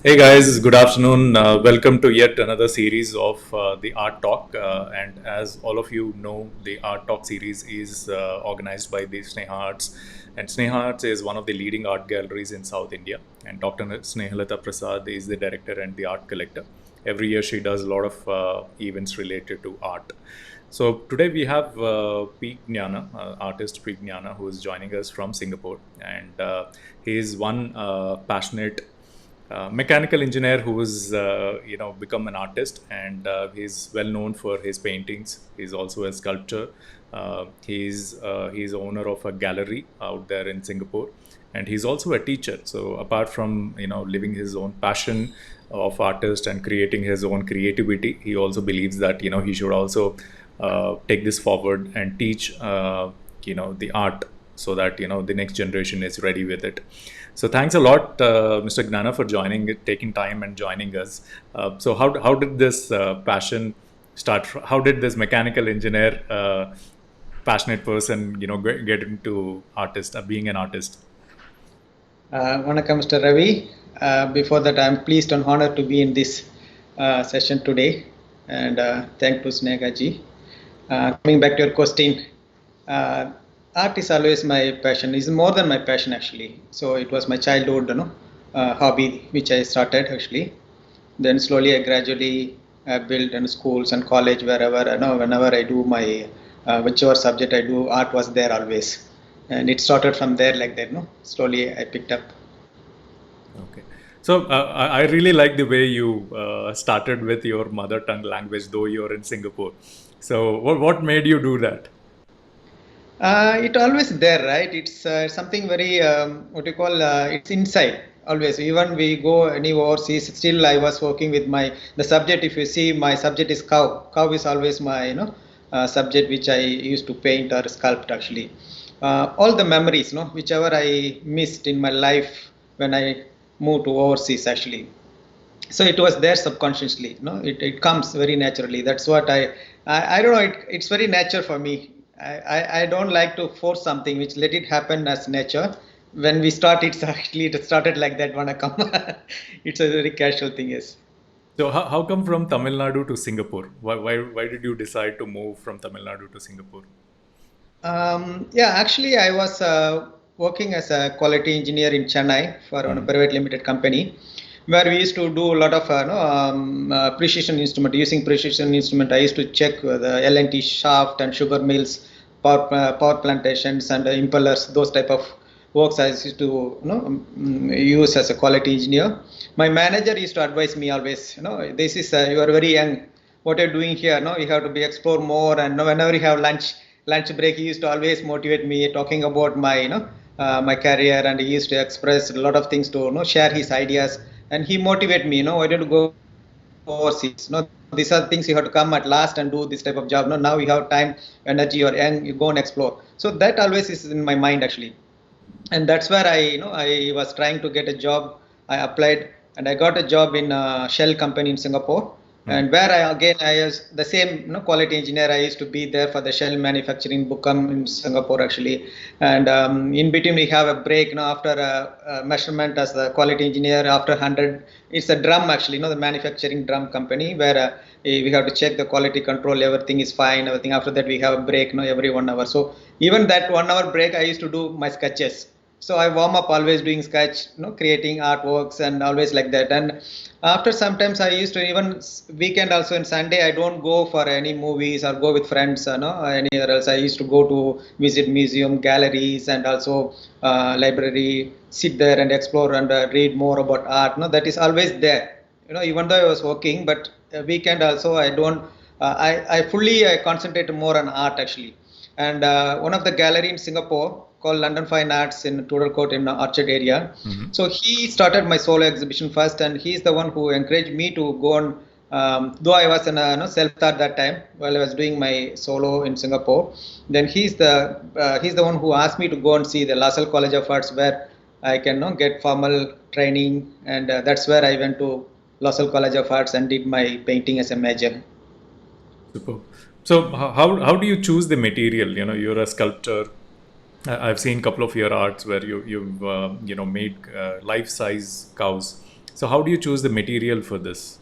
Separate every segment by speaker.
Speaker 1: Hey guys, good afternoon. Welcome to yet another series of the Art Talk. And as all of you know, the Art Talk series is organized by the Sneha Arts. And Sneha Arts is one of the leading art galleries in South India. And Dr. Snehalata Prasad is the director and the art collector. Every year she does a lot of events related to art. So today we have P. Gnana, artist P. Gnana, who is joining us from Singapore. And he is one passionate mechanical engineer who has become an artist, and he's well known for his paintings. He's also a sculptor. He's owner of a gallery out there in Singapore, and he's also a teacher. So apart from living his own passion of artist and creating his own creativity, he also believes that he should also take this forward and teach the art, so that the next generation is ready with it. So thanks a lot, Mr. Gnana, for taking time and joining us. So how did this passion start? How did this mechanical engineer, passionate person, get into being an artist?
Speaker 2: Vanakkam, Mr. Ravi. Before that, I am pleased and honored to be in this session today, and thank to Snega ji. Coming back to your question, art is always my passion. It's more than my passion actually. So it was my childhood, hobby which I started actually. Then slowly, I gradually built in schools and college wherever whenever I do my whichever subject I do, art was there always, and it started from there like that. No, slowly I picked up.
Speaker 1: Okay. So I really like the way you started with your mother tongue language, though you're in Singapore. So what made you do that?
Speaker 2: It always there, right? It's something very what you call it's inside always. Even we go any overseas, still I was working with my the subject. If you see, my subject is cow. Cow is always my subject which I used to paint or sculpt actually. All the memories, whichever I missed in my life when I moved to overseas actually. So it was there subconsciously, it comes very naturally. That's what I don't know, it's very nature for me. I don't like to force something, which let it happen as nature. When we start, it's actually it started like that when I come. It's a very casual thing, yes.
Speaker 1: So how come from Tamil Nadu to Singapore? Why did you decide to move from Tamil Nadu to Singapore?
Speaker 2: Yeah, actually, I was working as a quality engineer in Chennai for a private limited company, where we used to do a lot of precision instrument. Using precision instrument, I used to check the L&T shaft and sugar mills, power plantations, and impellers. Those type of works I used to use as a quality engineer. My manager used to advise me always, this is you are very young. What you're doing here, you have to be explore more. And whenever you have lunch break, he used to always motivate me, talking about my my career, and he used to express a lot of things to share his ideas, and he motivate me, why don't you go overseas? These are things you have to come at last and do this type of job. Now you have time, energy, or young, you go and explore. So that always is in my mind actually, and that's where I was trying to get a job. I applied and I got a job in a Shell company in Singapore, and where I was the same quality engineer. I used to be there for the Shell manufacturing Bukam in Singapore actually, and in between we have a break. After a measurement as the quality engineer, after 100, it's a drum actually. The manufacturing drum company where we have to check the quality control. Everything is fine. Everything. After that we have a break. Every 1 hour. So even that 1 hour break, I used to do my sketches. So I warm up always doing sketch, creating artworks and always like that. And after sometimes I used to even weekend also in Sunday, I don't go for any movies or go with friends, anywhere else. I used to go to visit museum, galleries, and also library, sit there and explore and read more about art. That is always there. Even though I was working, but weekend also I don't. I fully concentrate more on art actually. And one of the gallery in Singapore called London Fine Arts in Tudor Court in Orchard area. So he started my solo exhibition first, and he's the one who encouraged me to go on. Though I was in a self-taught that time while I was doing my solo in Singapore, then he's the one who asked me to go and see the La Salle College of Arts, where I can get formal training, and that's where I went to La Salle College of Arts and did my painting as a major.
Speaker 1: Super. So how do you choose the material? You're a sculptor. I've seen a couple of your arts where you've made life-size cows. So how do you choose the material for this?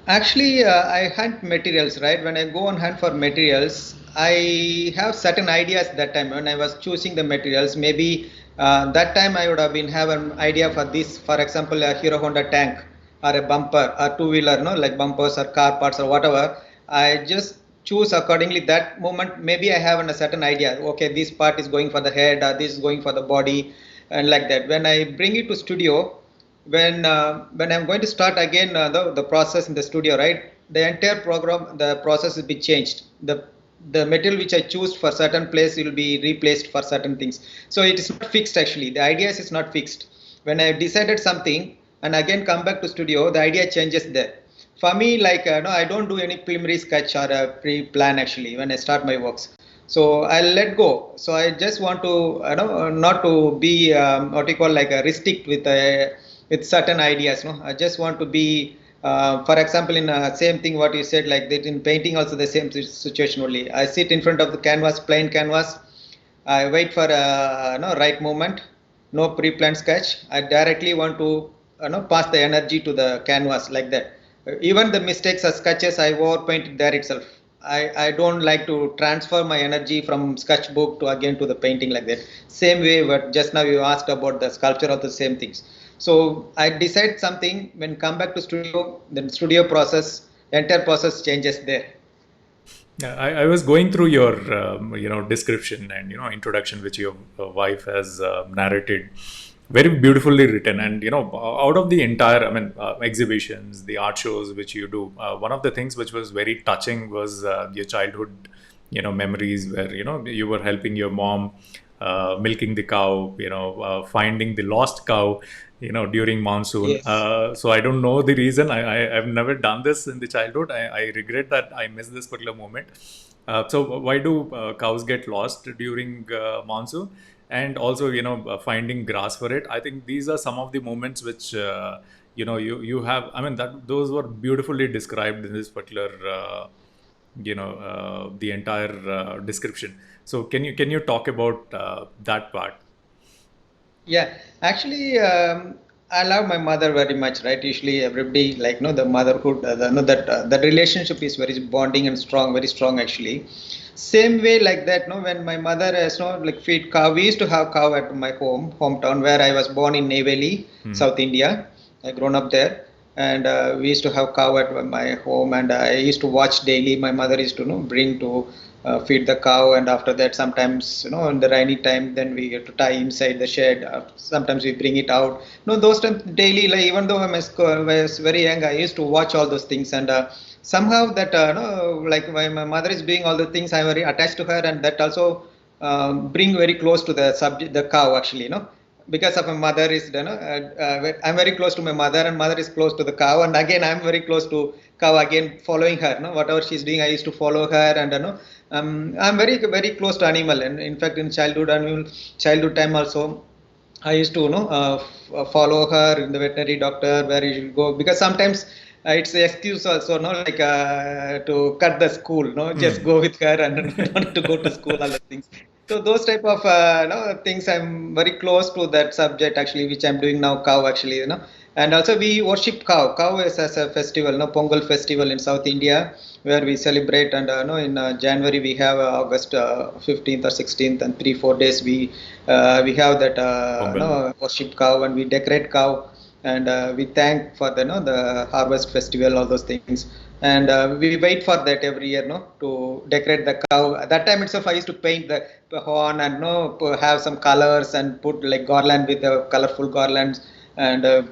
Speaker 2: Actually, I hunt materials, right? When I go and hunt for materials, I have certain ideas that time when I was choosing the materials. Maybe that time I would have been have an idea for this, for example, a Hero Honda tank or a bumper or two-wheeler, no, like bumpers or car parts or whatever. I just choose accordingly. That moment, maybe I have a certain idea. Okay, this part is going for the head, or this is going for the body, and like that. When I bring it to studio, when I'm going to start again the process in the studio, right? The entire program, the process will be changed. The material which I choose for certain place will be replaced for certain things. So it is not fixed actually. The idea is not fixed. When I decided something and again come back to studio, the idea changes there. For me, like no, I don't do any preliminary sketch or a pre-plan actually when I start my works. So I'll let go. So I just want to, not to be what you call like a restrict with certain ideas. No, I just want to be, for example, in same thing what you said, like that in painting also the same situation only. I sit in front of the canvas, plain canvas. I wait for right moment, no pre-planned sketch. I directly want to pass the energy to the canvas like that. Even the mistakes or sketches I overpaint there itself. I don't like to transfer my energy from sketchbook to again to the painting like that. Same way, but just now you asked about the sculpture of the same things. So I decide something when come back to studio, then studio process, entire process changes there.
Speaker 1: Yeah, I was going through your description and introduction which your wife has narrated, very beautifully written. And out of the entire, I mean, exhibitions, the art shows which you do, one of the things which was very touching was your childhood memories, where you were helping your mom milking the cow, finding the lost cow, during monsoon.
Speaker 2: Yes.
Speaker 1: So I don't know the reason. I've never done this in the childhood. I regret that I missed this particular moment. So why do cows get lost during monsoon? And also, finding grass for it. I think these are some of the moments which you have. I mean, that those were beautifully described in this particular the entire description. So can you talk about that part?
Speaker 2: Yeah, actually, I love my mother very much, right? Usually, everybody like the motherhood, that relationship is very bonding and strong, very strong actually. Same way like that, no, when my mother has like feed cow, we used to have cow at my hometown where I was born in Neyveli,
Speaker 1: Hmm.
Speaker 2: South India. I grown up there, and we used to have cow at my home, and I used to watch daily. My mother used to bring to feed the cow, and after that sometimes in the rainy time then we get to tie inside the shed. Sometimes we bring it out, those times daily, like even though was very young, I used to watch all those things. And somehow that no, like when my mother is doing all the things, I'm very attached to her, and that also bring very close to the subject, the cow actually, because of my mother is I'm very close to my mother, and mother is close to the cow, and again I'm very close to cow, again following her, whatever she's doing I used to follow her. And I'm very very close to animal. And in fact in childhood time also I used to follow her in the veterinary doctor where you should go, because sometimes it's an excuse also, like to cut the school, just
Speaker 1: Hmm.
Speaker 2: go with her and not to go to school, all the things. So those type of things, I'm very close to that subject actually, which I'm doing now, cow actually, and also we worship cow. Cow is as a festival, Pongal festival in South India, where we celebrate. And no, in January we have August 15th or 16th, and 3 4 days we have that
Speaker 1: Pongal.
Speaker 2: worship cow, and we decorate cow, and we thank for the harvest festival, all those things. And we wait for that every year, to decorate the cow. At that time itself I used to paint the horn, and have some colors and put like garland with the colorful garlands, and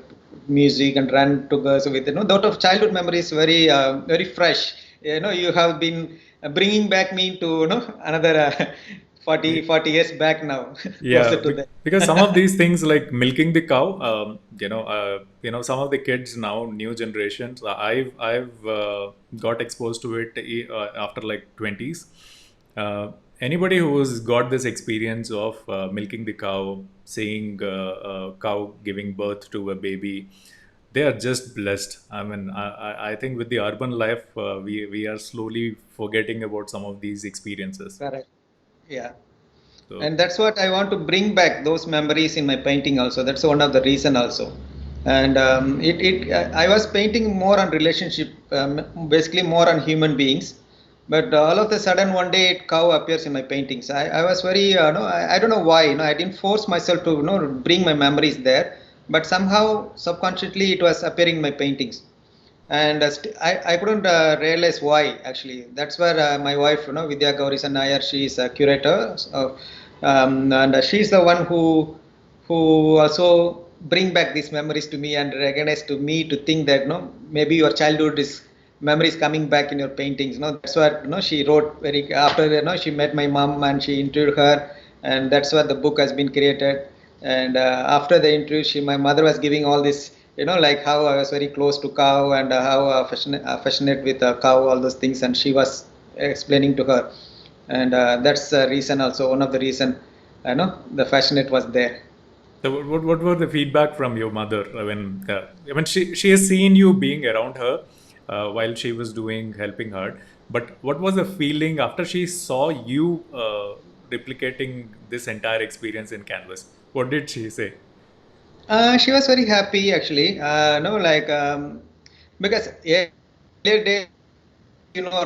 Speaker 2: music, and run together with lot of childhood memories, very very fresh. You have been bringing back me to another 40 years back now,
Speaker 1: Yeah,
Speaker 2: closer to that.
Speaker 1: because some of these things like milking the cow, some of the kids now, new generations, I've got exposed to it after like 20s. Uh, Anybody who's got this experience of milking the cow, seeing a cow giving birth to a baby, they are just blessed. I mean, I think with the urban life, we are slowly forgetting about some of these experiences.
Speaker 2: Correct. Yeah.
Speaker 1: So.
Speaker 2: And that's what I want to bring back those memories in my painting also. That's one of the reason also. and I was painting more on relationship, basically more on human beings. But all of a sudden one day cow appears in my paintings. I was very no, I don't know why, I didn't force myself to bring my memories there, but somehow subconsciously it was appearing in my paintings. And I couldn't realize why actually. That's where my wife, Vidya Gaurisan Nair, she is a curator. So, and she's the one who also bring back these memories to me and recognize to me to think that maybe your childhood is memories coming back in your paintings. That's what she wrote very after she met my mom and she interviewed her, and that's what the book has been created. And after the interview, my mother was giving all this, like how I was very close to cow and how affectionate with cow, all those things, and she was explaining to her. And that's the reason also, one of the reason the affectionate was there.
Speaker 1: So what were the feedback from your mother when she has seen you being around her while she was helping her, but what was the feeling after she saw you replicating this entire experience in canvas? What did she say?
Speaker 2: She was very happy actually. No, like because earlier days,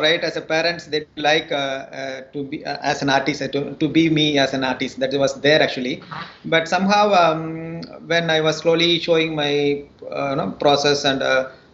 Speaker 2: right, as a parents, they like to be as an artist, to be me as an artist. That was there actually, but somehow when I was slowly showing my process and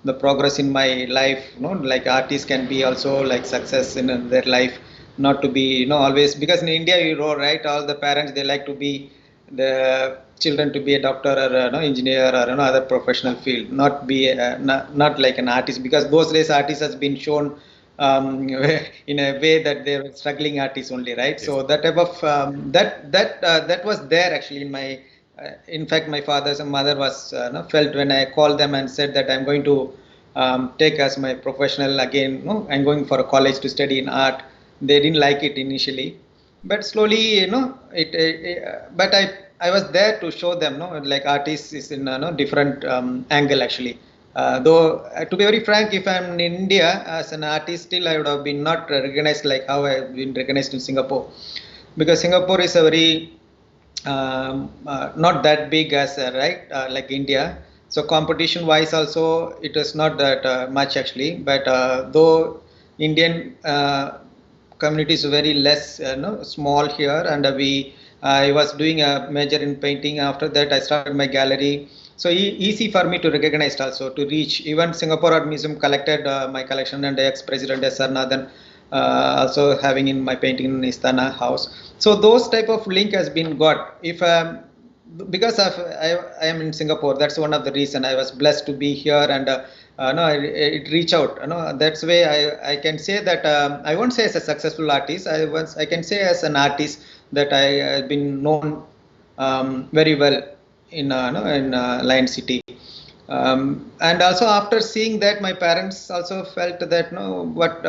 Speaker 2: the progress in my life, like artists can be also like success in their life, not to be always, because in India, right, all the parents, they like to be the children to be a doctor or engineer or another professional field, not be not like an artist, because those days artists has been shown in a way that they're struggling artists only, right? Yes. So that type of that was there actually in my in fact my father's and mother was felt when I called them and said that I'm going to take as my professional again, I'm going for a college to study in art. They didn't like it initially, but slowly, but I was there to show them, like artists is in a different angle actually. Though, to be very frank, if I'm in India as an artist, still I would have been not recognized like how I've been recognized in Singapore, because Singapore is a very not that big as like India. So competition wise also it is not that much actually, but though Indian community is very less small here, and I was doing a major in painting. After that I started my gallery, so easy for me to recognize also, to reach. Even Singapore Art Museum collected my collection, and the ex-president S.R. Nathan also having in my painting in Istana house. So those type of link has been got. If because I am in Singapore, that's one of the reason I was blessed to be here, and it reach out. That's way I can say that I won't say as a successful artist. I can say as an artist that I have been known very well in Lion City. And also after seeing that, my parents also felt that what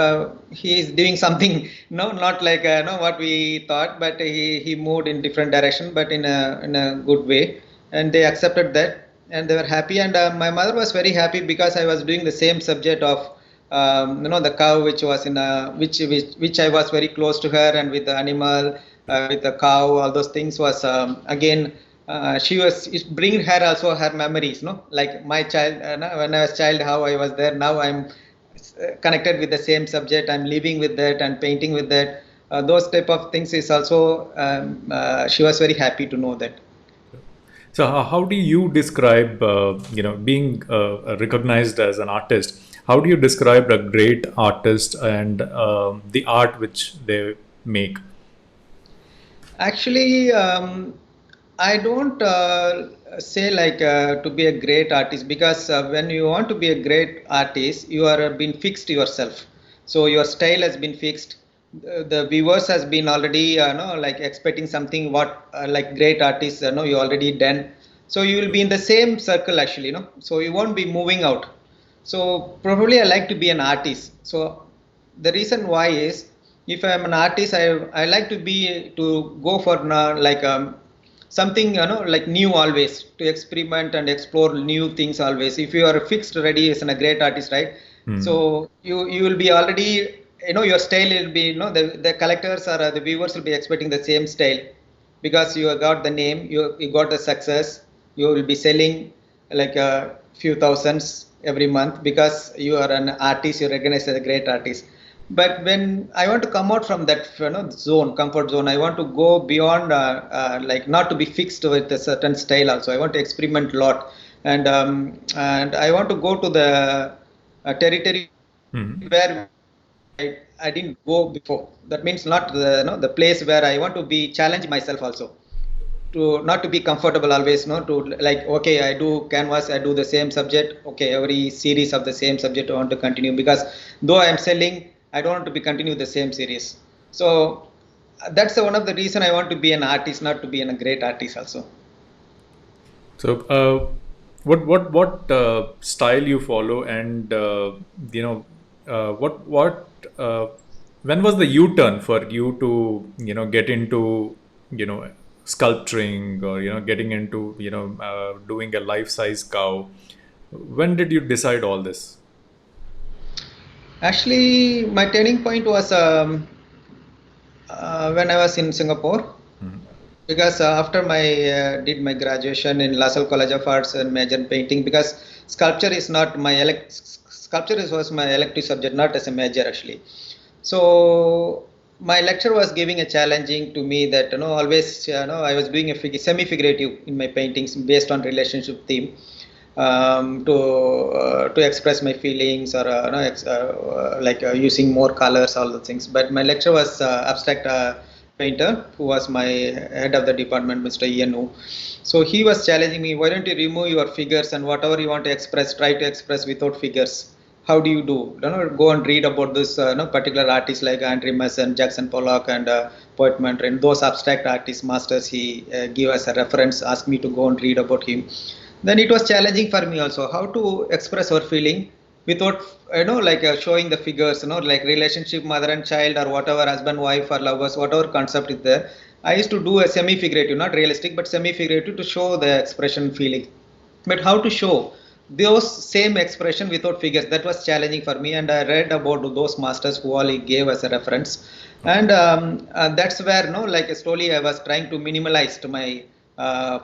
Speaker 2: he is doing something not like what we thought, but he moved in different direction, but in a good way, and they accepted that, and they were happy. And my mother was very happy because I was doing the same subject of the cow, which was in which I was very close to her, and with the animal, with the cow, all those things was again. She was bringing her also her memories, like my child when I was child, how I was there. Now I'm connected with the same subject. I'm living with that and painting with that. Those type of things is also she was very happy to know that.
Speaker 1: So how do you describe being recognized as an artist? How do you describe a great artist and the art which they make?
Speaker 2: Actually, I don't say like to be a great artist, because when you want to be a great artist, you are been fixed yourself. So your style has been fixed. The viewers has been already like expecting something what like great artists you already done. So you will be in the same circle actually, so you won't be moving out. So probably I like to be an artist. So the reason why is, if I am an artist, I like to go for like something like new always, to experiment and explore new things always. If you are fixed already as a great artist, right? So you will be already, your style will be, the collectors or the viewers will be expecting the same style, because you got the name, you got the success, you will be selling, like a few thousands every month because you are an artist, you're recognized as a great artist. But when I want to come out from that zone, comfort zone, I want to go beyond, like not to be fixed with a certain style. Also, I want to experiment a lot, and I want to go to the territory where I didn't go before. That means not the place where I want to be challenge myself also, to not to be comfortable always, to like, okay, I do canvas, I do the same subject, okay, every series of the same subject I want to continue, because though I am selling, I don't want to be continue the same series. So that's one of the reason I want to be an artist, not to be a great artist also.
Speaker 1: So, what style you follow, and when was the U-turn for you to get into sculpturing, or getting into doing a life-size cow? When did you decide all this?
Speaker 2: Actually, my turning point was when I was in Singapore. Because after my did my graduation in La Salle College of Arts and major in painting, because sculpture is not my was my elective subject, not as a major actually. So my lecturer was giving a challenging to me that always I was doing a semi-figurative in my paintings based on relationship theme, to express my feelings, or like using more colors, all the things. But my lecturer was abstract painter, who was my head of the department, Mr. Ianu. So he was challenging me, why don't you remove your figures, and whatever you want to express, try to express without figures. How do you do? Go and read about this particular artists like Andre Masson, Jackson Pollock, and Poet Mandarin. Those abstract artist masters, he gave us a reference, asked me to go and read about him. Then it was challenging for me also, how to express our feeling without like showing the figures, like relationship, mother and child, or whatever, husband, wife, or lovers, whatever concept is there. I used to do a semi-figurative, not realistic, but semi-figurative, to show the expression, feeling. But how to show those same expression without figures, that was challenging for me. And I read about those masters who all he gave as a reference. And that's where like slowly I was trying to minimalize my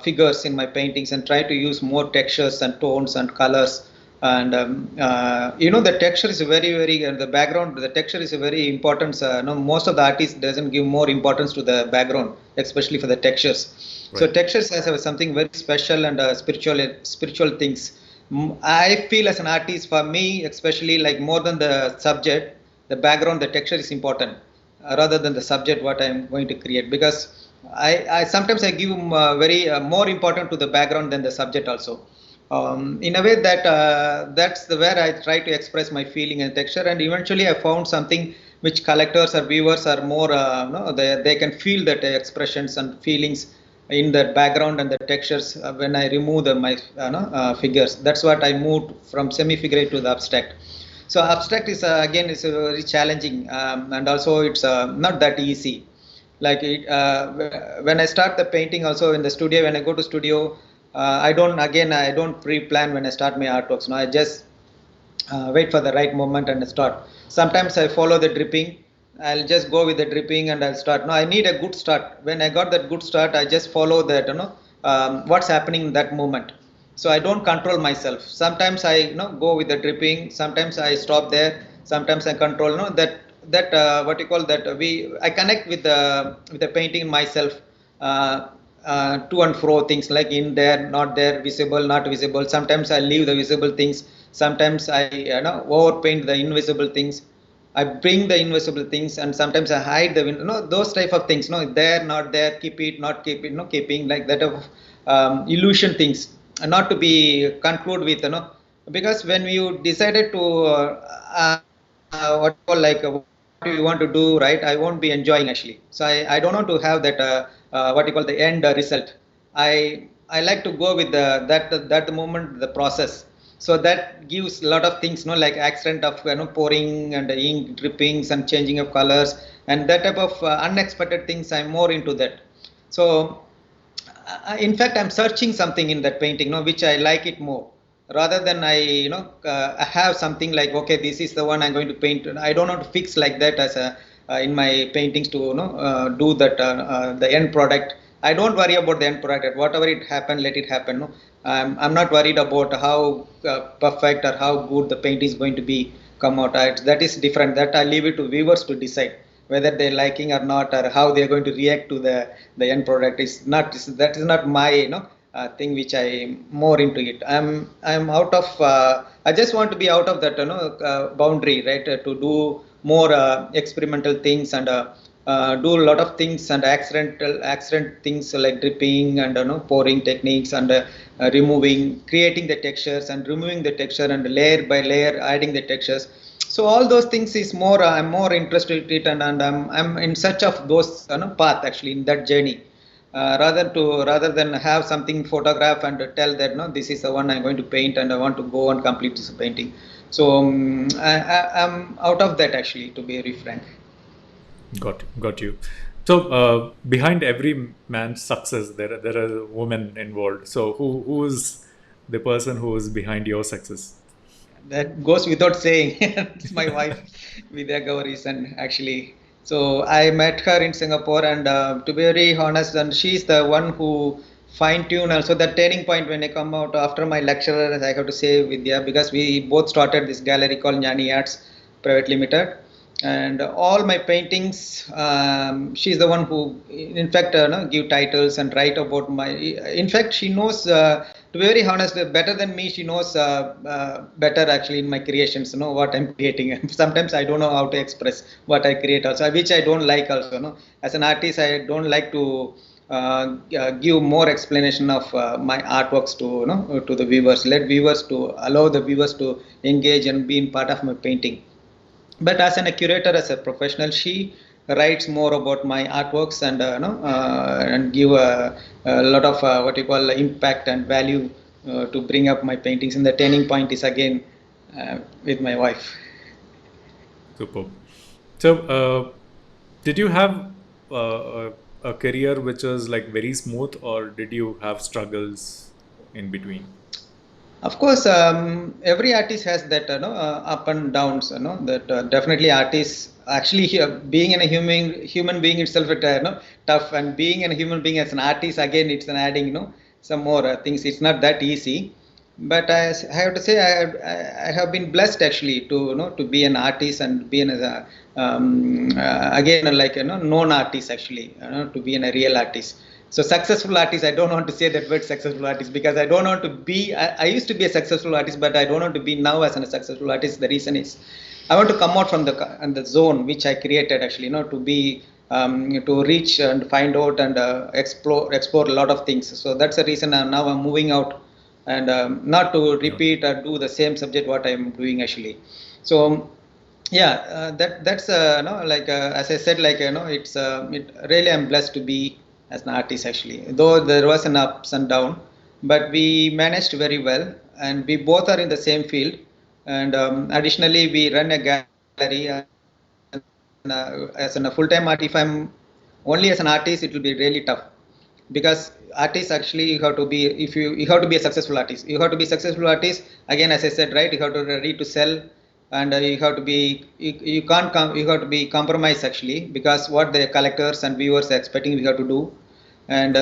Speaker 2: figures in my paintings, and try to use more textures and tones and colors. And the texture is very the background, the texture is a very important. Most of the artists doesn't give more importance to the background, especially for the textures. Right. So textures has something very special and spiritual things. I feel as an artist, for me especially, like more than the subject, the background, the texture is important, rather than the subject what I am going to create, because I sometimes I give very more important to the background than the subject also. In a way that that's where I try to express my feeling and texture, and eventually I found something which collectors or viewers are more they can feel that expressions and feelings in the background and the textures when I remove my figures. That's what I moved from semi-figurative to the abstract. So abstract is again is very challenging, and also it's not that easy. Like when I start the painting also in the studio, when I go to studio, I don't pre-plan when I start my artworks. I just wait for the right moment and start. Sometimes I follow the dripping. I'll just go with the dripping and I'll start. I need a good start. When I got that good start, I just follow that, what's happening in that moment. So I don't control myself. Sometimes I go with the dripping. Sometimes I stop there. Sometimes I control. What you call that, I connect with the painting myself, to and fro things like in there, not there, visible, not visible. Sometimes I leave the visible things. Sometimes I overpaint the invisible things. I bring the invisible things, and sometimes I hide the those type of things. There, not there, keep it, not keep it, keeping like that of illusion things, and not to be conclude with because when you decided to what you call like what you want to do, right? I won't be enjoying actually. So I don't want to have that what you call the end result. I like to go with the moment, the process. So that gives a lot of things, like accident of pouring and ink drippings and changing of colors and that type of unexpected things. I'm more into that. So in fact, I'm searching something in that painting, which I like it more, rather than I have something like, okay, this is the one I'm going to paint. I don't want to fix like that as a in my paintings to do that the end product. I don't worry about the end product. Whatever it happen, let it happen. No, I'm not worried about how perfect or how good the paint is going to be come out. That is different. That I leave it to viewers to decide whether they're liking or not, or how they're going to react to the end product. Is not that is not my thing which I more into it. I'm out of. I just want to be out of that boundary, right? To do more experimental things and. Do a lot of things and accident things like dripping and pouring techniques and removing, creating the textures and removing the texture and layer by layer adding the textures. So all those things is more I'm more interested in it, and I'm in search of those path actually in that journey. Rather than have something photograph and tell that no, this is the one I'm going to paint and I want to go and complete this painting. So I'm out of that actually, to be very frank.
Speaker 1: Got you. So behind every man's success, there are women involved. So who is the person who is behind your success?
Speaker 2: That goes without saying. It's my wife, Vidya Gaurisan, actually. So I met her in Singapore, and to be very honest, and she's the one who fine-tuned. Also, the turning point when I come out after my lecture, I have to say Vidya, because we both started this gallery called Jnani Arts Private Limited, and all my paintings, she's the one who, in fact, give titles and write about my. In fact, she knows. To be very honest, better than me, she knows better actually in my creations, what I'm creating. And sometimes I don't know how to express what I create also, which I don't like also. As an artist, I don't like to give more explanation of my artworks to the viewers. Let viewers to allow the viewers to engage and be in part of my painting. But as a curator, as a professional, she writes more about my artworks and and give a lot of what you call impact and value to bring up my paintings. And the turning point is again with my wife.
Speaker 1: Superb. So did you have a career which was like very smooth, or did you have struggles in between?
Speaker 2: Of course, every artist has that up and downs. That definitely artists actually being in a human being itself is tough, and being a human being as an artist again it's an adding some more things. It's not that easy, but I have to say I have been blessed actually to be an artist and be as a again like known artist actually to be a real artist. So successful artist, I don't want to say that word successful artist, because I don't want to be, I used to be a successful artist, but I don't want to be now as a successful artist. The reason is I want to come out from the zone which I created actually, to be, to reach and find out and explore a lot of things. So that's the reason now I'm moving out and not to repeat or do the same subject what I'm doing actually. So yeah, that's as I said, it's really I'm blessed to be as an artist actually, though there was an ups and down, but we managed very well, and we both are in the same field, and additionally we run a gallery, and as a full-time artist, if I'm only as an artist, it will be really tough, because artists actually you have to be, if you have to be a successful artist, again, as I said, right, you have to ready to sell, and you have to be, you have to be compromised actually, because what the collectors and viewers are expecting we have to do, and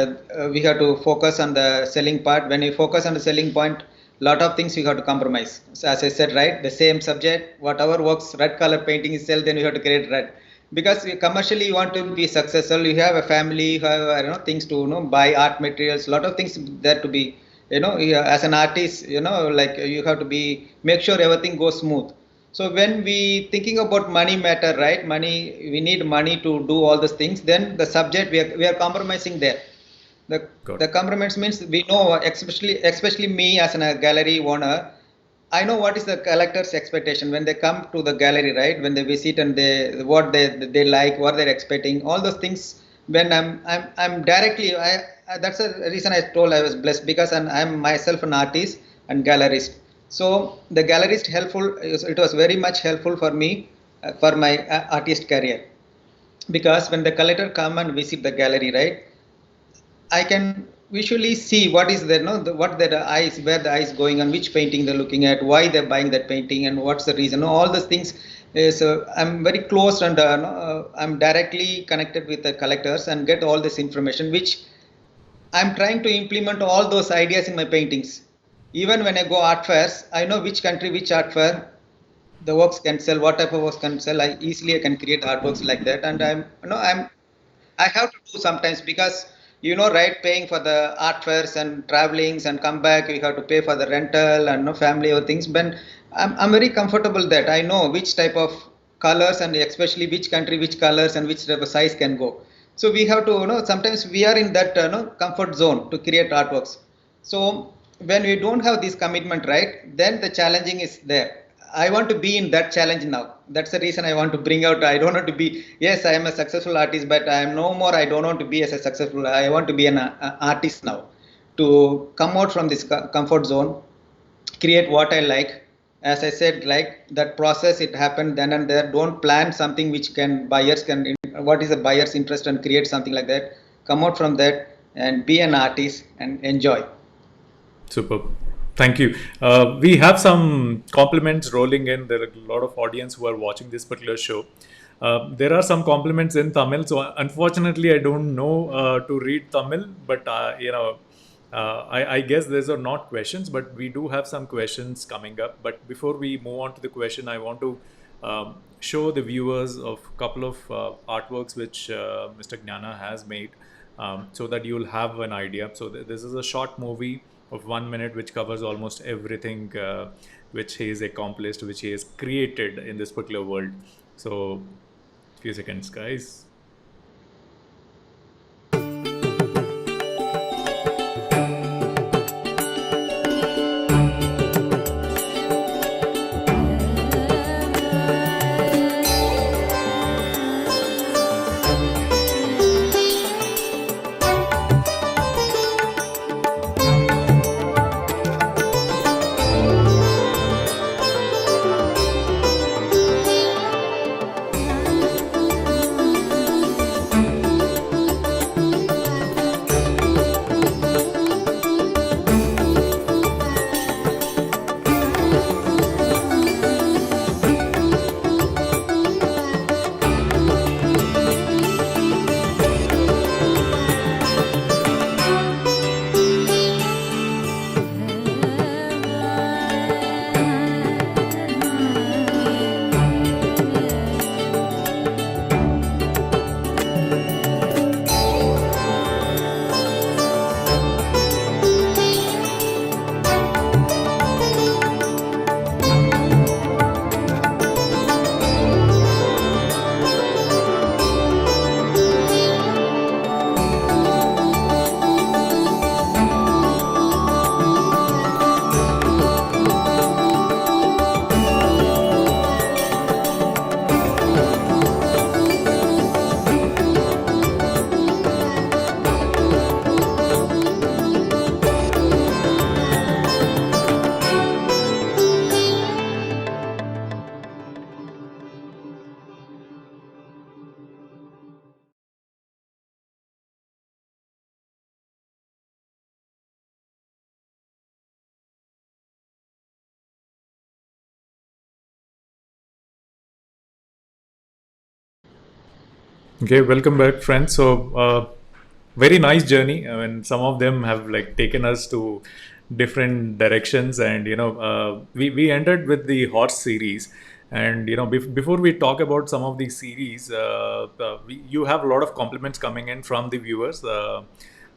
Speaker 2: we have to focus on the selling part. When you focus on the selling point, lot of things you have to compromise. So as I said, right, the same subject, whatever works, red color painting is sell, then you have to create red, because commercially you want to be successful, you have a family, you have things to buy art materials, lot of things there to be, as an artist, like you have to be, make sure everything goes smooth. So when we thinking about money matter, right? Money, we need money to do all these things. Then the subject we are compromising there. The compromise means we know, especially me as a gallery owner, I know what is the collector's expectation when they come to the gallery, right? When they visit and what they like, what they're expecting, all those things. When I'm directly, that's the reason I told I was blessed, because I'm myself an artist and gallerist. So the gallerist helpful. It was very much helpful for me for my artist career, because when the collector come and visit the gallery, right, I can visually see what is there, what their eyes, where the eyes going on, which painting they're looking at, why they're buying that painting, and what's the reason. All those things. So I'm very close, and I'm directly connected with the collectors and get all this information, which I'm trying to implement all those ideas in my paintings. Even when I go art fairs, I know which country, which art fair the works can sell, what type of works can sell. I can create artworks like that, and I have to do sometimes because right, paying for the art fairs and travelings and come back, you have to pay for the rental and no family or things. But I'm very comfortable that I know which type of colors and especially which country, which colors and which type of size can go. So we have to sometimes we are in that comfort zone to create artworks. So when we don't have this commitment, right, then the challenging is there. I want to be in that challenge now. That's the reason I want to bring out. I don't want to be. Yes, I am a successful artist, but I am no more. I don't want to be as a successful. I want to be an artist now. To come out from this comfort zone, create what I like. As I said, like that process, it happened then and there. Don't plan something which can buyers can. What is a buyer's interest and create something like that. Come out from that and be an artist and enjoy.
Speaker 1: Superb. Thank you. We have some compliments rolling in. There are a lot of audience who are watching this particular show. There are some compliments in Tamil, so unfortunately I don't know to read Tamil, but I guess these are not questions, but we do have some questions coming up. But before we move on to the question, I want to show the viewers of a couple of artworks which Mr. Gnana has made, so that you'll have an idea. So this is a short movie of 1 minute which covers almost everything which he has accomplished, which he has created in this particular world. So, few seconds, guys. Okay, welcome back, friends. So, very nice journey. I mean, some of them have like taken us to different directions, and we ended with the horse series. And before we talk about some of these series, you have a lot of compliments coming in from the viewers. A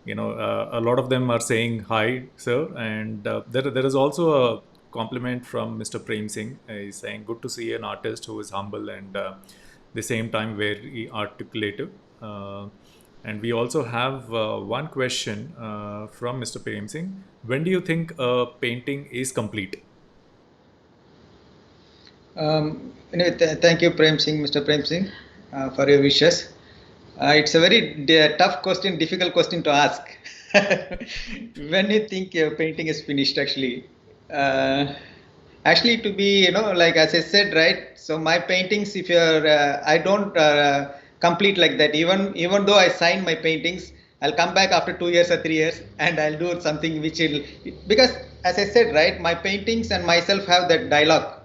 Speaker 1: lot of them are saying hi, sir, and there is also a compliment from Mr. Prem Singh. He's saying, "Good to see an artist who is humble and the same time very articulative." And we also have one question from Mr. Prem Singh. When do you think a painting is complete?
Speaker 2: Thank you, Mr. Prem Singh, for your wishes. It's a very tough question, difficult question to ask. When you think your painting is finished, actually, to be, like as I said, right? So my paintings, if you're, I don't complete like that. Even though I sign my paintings, I'll come back after 2 years or 3 years, and I'll do something which will, because as I said, right, my paintings and myself have that dialogue.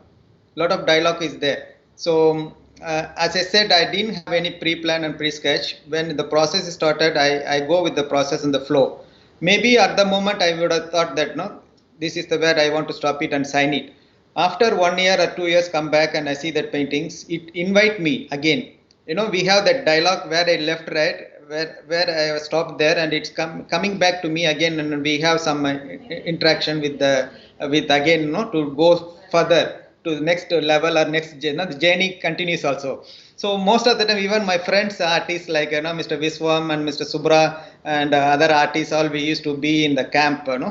Speaker 2: Lot of dialogue is there. So as I said, I didn't have any pre-plan and pre-sketch. When the process started, I go with the process and the flow. maybe at the moment I would have thought that no, this is the where I want to stop it and sign it. After 1 year or 2 years, come back and I see that paintings, it invite me again. We have that dialogue where I left, right, where I stopped there, and it's coming back to me again, and we have some interaction with the with again, to go further to the next level or next journey. The journey continues also. So most of the time, even my friends, artists like Mr. Viswam and Mr. Subra and other artists, all we used to be in the camp, in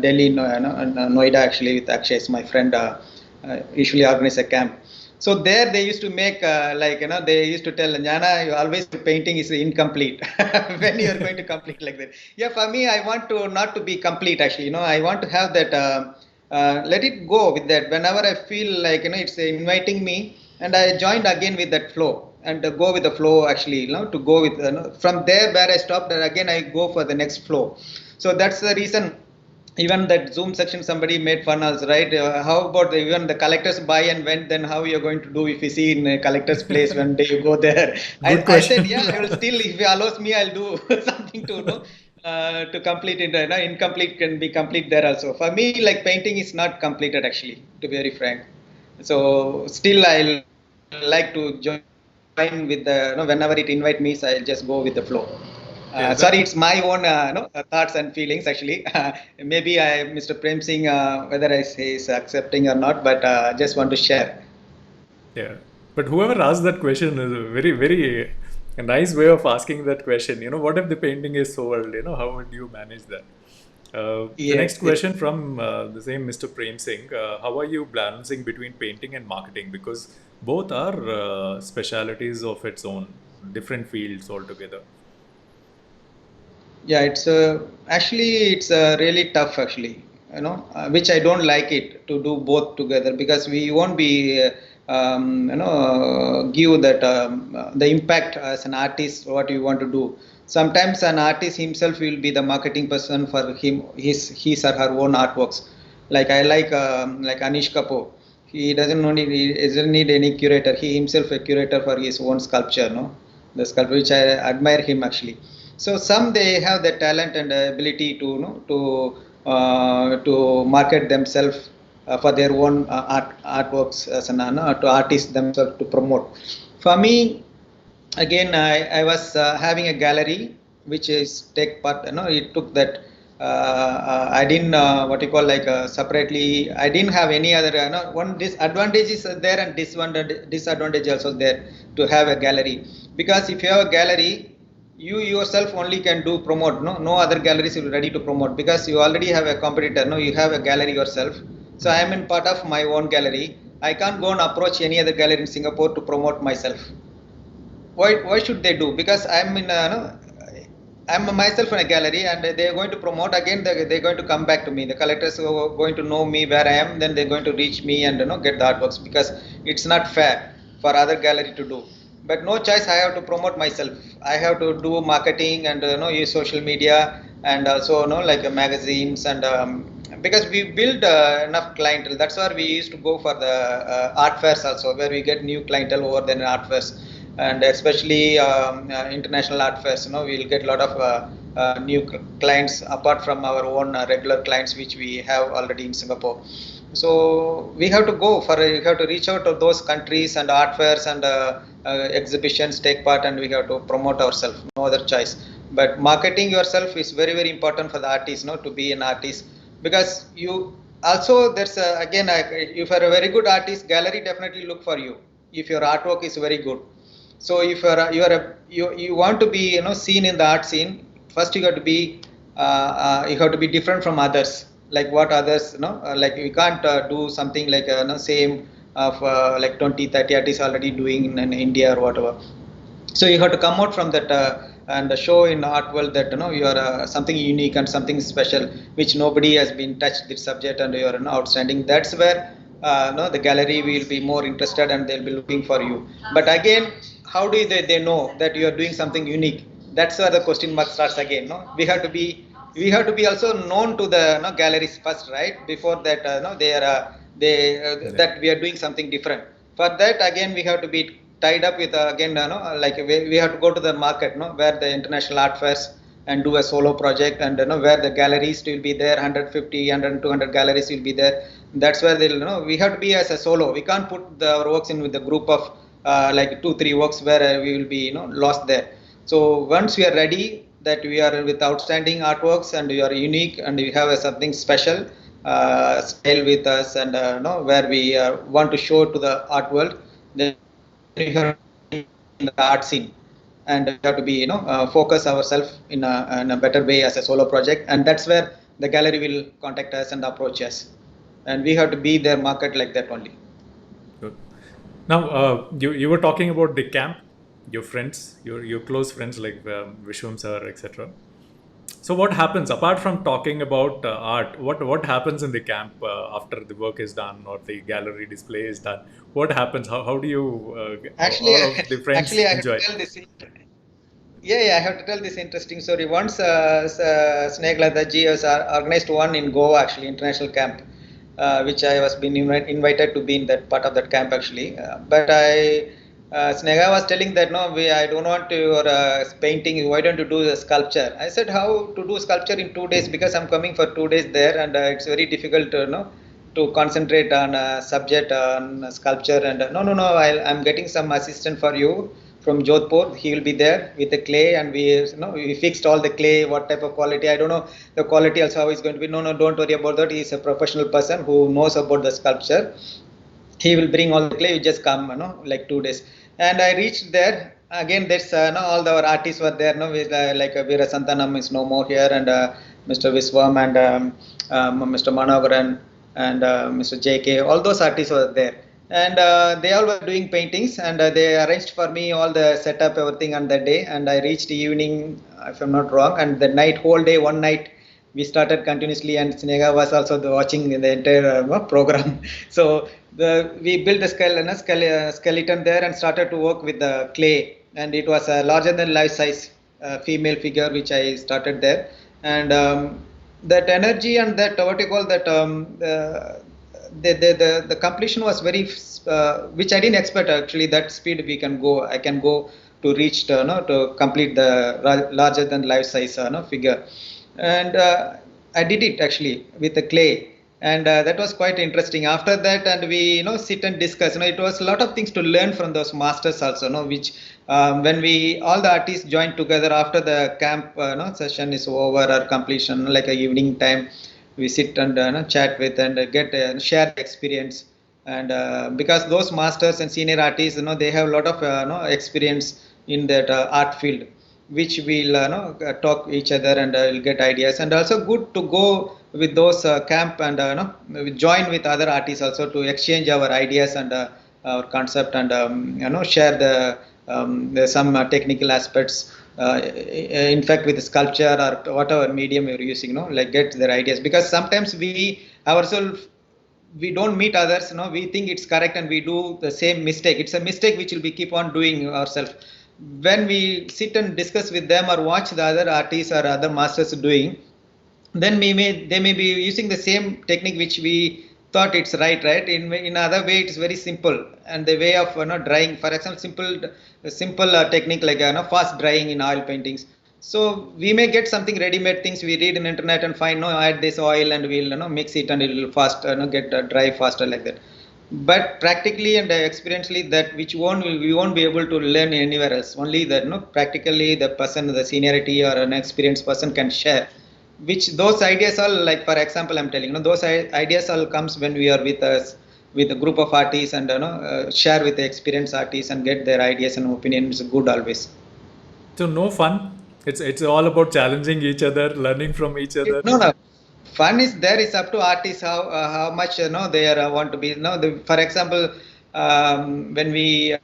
Speaker 2: Delhi, and Noida actually with Akshay, my friend, usually organize a camp. So there they used to make they used to tell Jana, you always painting is incomplete. When you are going to complete like that? Yeah, for me, I want to not to be complete actually. I want to have that. Let it go with that. Whenever I feel like it's inviting me, and I joined again with that flow and go with the flow actually. To go with from there where I stopped, again I go for the next flow. So that's the reason. Even that Zoom section, somebody made fun also, right? How about even the collector's buy and went? Then how you're going to do if you see in a collector's place when day you go there? I said, yeah, I will still, if he allows me, I'll do something to complete it. Incomplete can be complete there also. For me, like painting is not completed actually, to be very frank. So still, I'll like to join with the whenever it invite me, so I'll just go with the flow. Sorry, it's my own thoughts and feelings actually. Maybe Mr. Prem Singh, whether I say is accepting or not, but just want to share.
Speaker 1: Yeah, but whoever asked that question is a very, very a nice way of asking that question. What if the painting is sold? How would you manage that? The next question from the same Mr. Prem Singh. How are you balancing between painting and marketing? Because both are specialities of its own, different fields altogether.
Speaker 2: Yeah, it's really tough actually, which I don't like it to do both together, because we won't be give that the impact as an artist what you want to do. Sometimes an artist himself will be the marketing person for his or her own artworks. Like I like Anish Kapoor. He doesn't need any curator. He himself a curator for his own sculpture, the sculpture, which I admire him actually. So some they have the talent and ability to market themselves for their own artworks as to artists themselves to promote. For me, again, I was having a gallery which is take part. It took that. I didn't what you call separately. I didn't have any other. One disadvantage is there and disadvantage also there to have a gallery, because if you have a gallery, you yourself only can do promote. No other galleries will ready to promote, because you already have a competitor. You have a gallery yourself. So I am in part of my own gallery. I can't go and approach any other gallery in Singapore to promote myself. Why should they do? Because I'm in I'm myself in a gallery, and they're going to promote again. They're going to come back to me. The collectors are going to know me where I am. Then they're going to reach me and get the artworks, because it's not fair for other gallery to do. But no choice, I have to promote myself. I have to do marketing and use social media, and also magazines, and because we build enough clientele. That's why we used to go for the art fairs also, where we get new clientele over than art fairs, and especially international art fairs. We'll get a lot of new clients apart from our own regular clients which we have already in Singapore. So we have to we have to reach out to those countries and art fairs and exhibitions, take part, and we have to promote ourselves. No other choice. But marketing yourself is very, very important for the artist, to be an artist, because you also there's again if you're a very good artist, gallery definitely look for you if your artwork is very good. So if you want to be seen in the art scene, first you have to be different from others. Like what others, like we can't do something like same of like 20-30 artists already doing in India or whatever. So you have to come out from that and show in art world that you are something unique and something special which nobody has been touched this subject, and you are outstanding. That's where the gallery will be more interested and they'll be looking for you. But again, how do they know that you are doing something unique? That's where the question mark starts again. We have to be also known to the galleries first, right? Before that, that we are doing something different. For that, again, we have to be tied up with again, we have to go to the market, where the international art fairs and do a solo project, and where the galleries will be there, 150, 100, 200 galleries will be there. That's where they'll, we have to be as a solo. We can't put our works in with a group of like 2-3 works where we will be lost there. So once we are ready that we are with outstanding artworks and we are unique and we have something special style with us, and where we want to show to the art world, then we have in the art scene, and we have to be focus ourselves in a better way as a solo project, and that's where the gallery will contact us and approach us, and we have to be their market like that only.
Speaker 1: Good. Now, you were talking about the camp, your friends, your close friends like Vishwam sir, etc. So what happens apart from talking about art? What happens in the camp after the work is done or the gallery display is done? What happens? How do you
Speaker 2: Actually,
Speaker 1: all of the friends
Speaker 2: actually, I have to
Speaker 1: enjoy?
Speaker 2: tell this. Yeah, I have to tell this interesting story. Once, Snake Ladaji was organized one in Goa, actually, international camp, which I was been invited to be in that part of that camp actually. But Snega was telling that no, I don't want your painting. Why don't you do the sculpture? I said, how to do sculpture in 2 days? Because I'm coming for 2 days there, and it's very difficult to to concentrate on a subject on sculpture. And no, I'm getting some assistant for you from Jodhpur. He will be there with the clay, and we fixed all the clay, what type of quality. I don't know the quality also how it's going to be. No, don't worry about that. He's a professional person who knows about the sculpture. He will bring all the clay. You just come, like 2 days. And I reached there. Again, there's all our artists were there. With, like Veera Santanam is no more here, and Mr. Viswam and Mr. Manogaran and Mr. JK. All those artists were there, and they all were doing paintings, and they arranged for me all the setup, everything on that day. And I reached evening, if I'm not wrong, and the night, whole day, one night we started continuously, and Snega was also watching the entire program. So we built a skeleton there and started to work with the clay, and it was a larger than life size female figure which I started there. And that energy and that what you call that the completion was very which I didn't expect actually, that speed I can go to reach to complete the larger than life size figure. And I did it actually with the clay, and that was quite interesting. After that, and we sit and discuss. It was a lot of things to learn from those masters also. Which when we all the artists joined together after the camp session is over or completion, like a evening time, we sit and chat with and get share experience. And because those masters and senior artists, they have a lot of experience in that art field, which we'll talk each other, and we'll get ideas. And also good to go with those camp, and we join with other artists also to exchange our ideas and our concept, and share the some technical aspects. In fact, with the sculpture or whatever medium you're using, like get their ideas, because sometimes we ourselves we don't meet others, we think it's correct and we do the same mistake. It's a mistake which will be keep on doing ourselves. When we sit and discuss with them or watch the other artists or other masters doing, then they may be using the same technique which we thought it's right. In other way, it's very simple, and the way of drying, for example, simple technique like fast drying in oil paintings. So we may get something ready-made things we read in internet and find add this oil and we'll mix it and it will fast get dry faster like that. But practically and experientially, that which we won't be able to learn anywhere else. Only that practically the person, the seniority or an experienced person can share. Which those ideas all, like for example, I'm telling those ideas all comes when we are with us with a group of artists, and share with the experienced artists and get their ideas and opinions. Good always.
Speaker 1: So no fun. It's all about challenging each other, learning from each other.
Speaker 2: No. Fun is there. It's up to artists how much they are want to be. For example, when we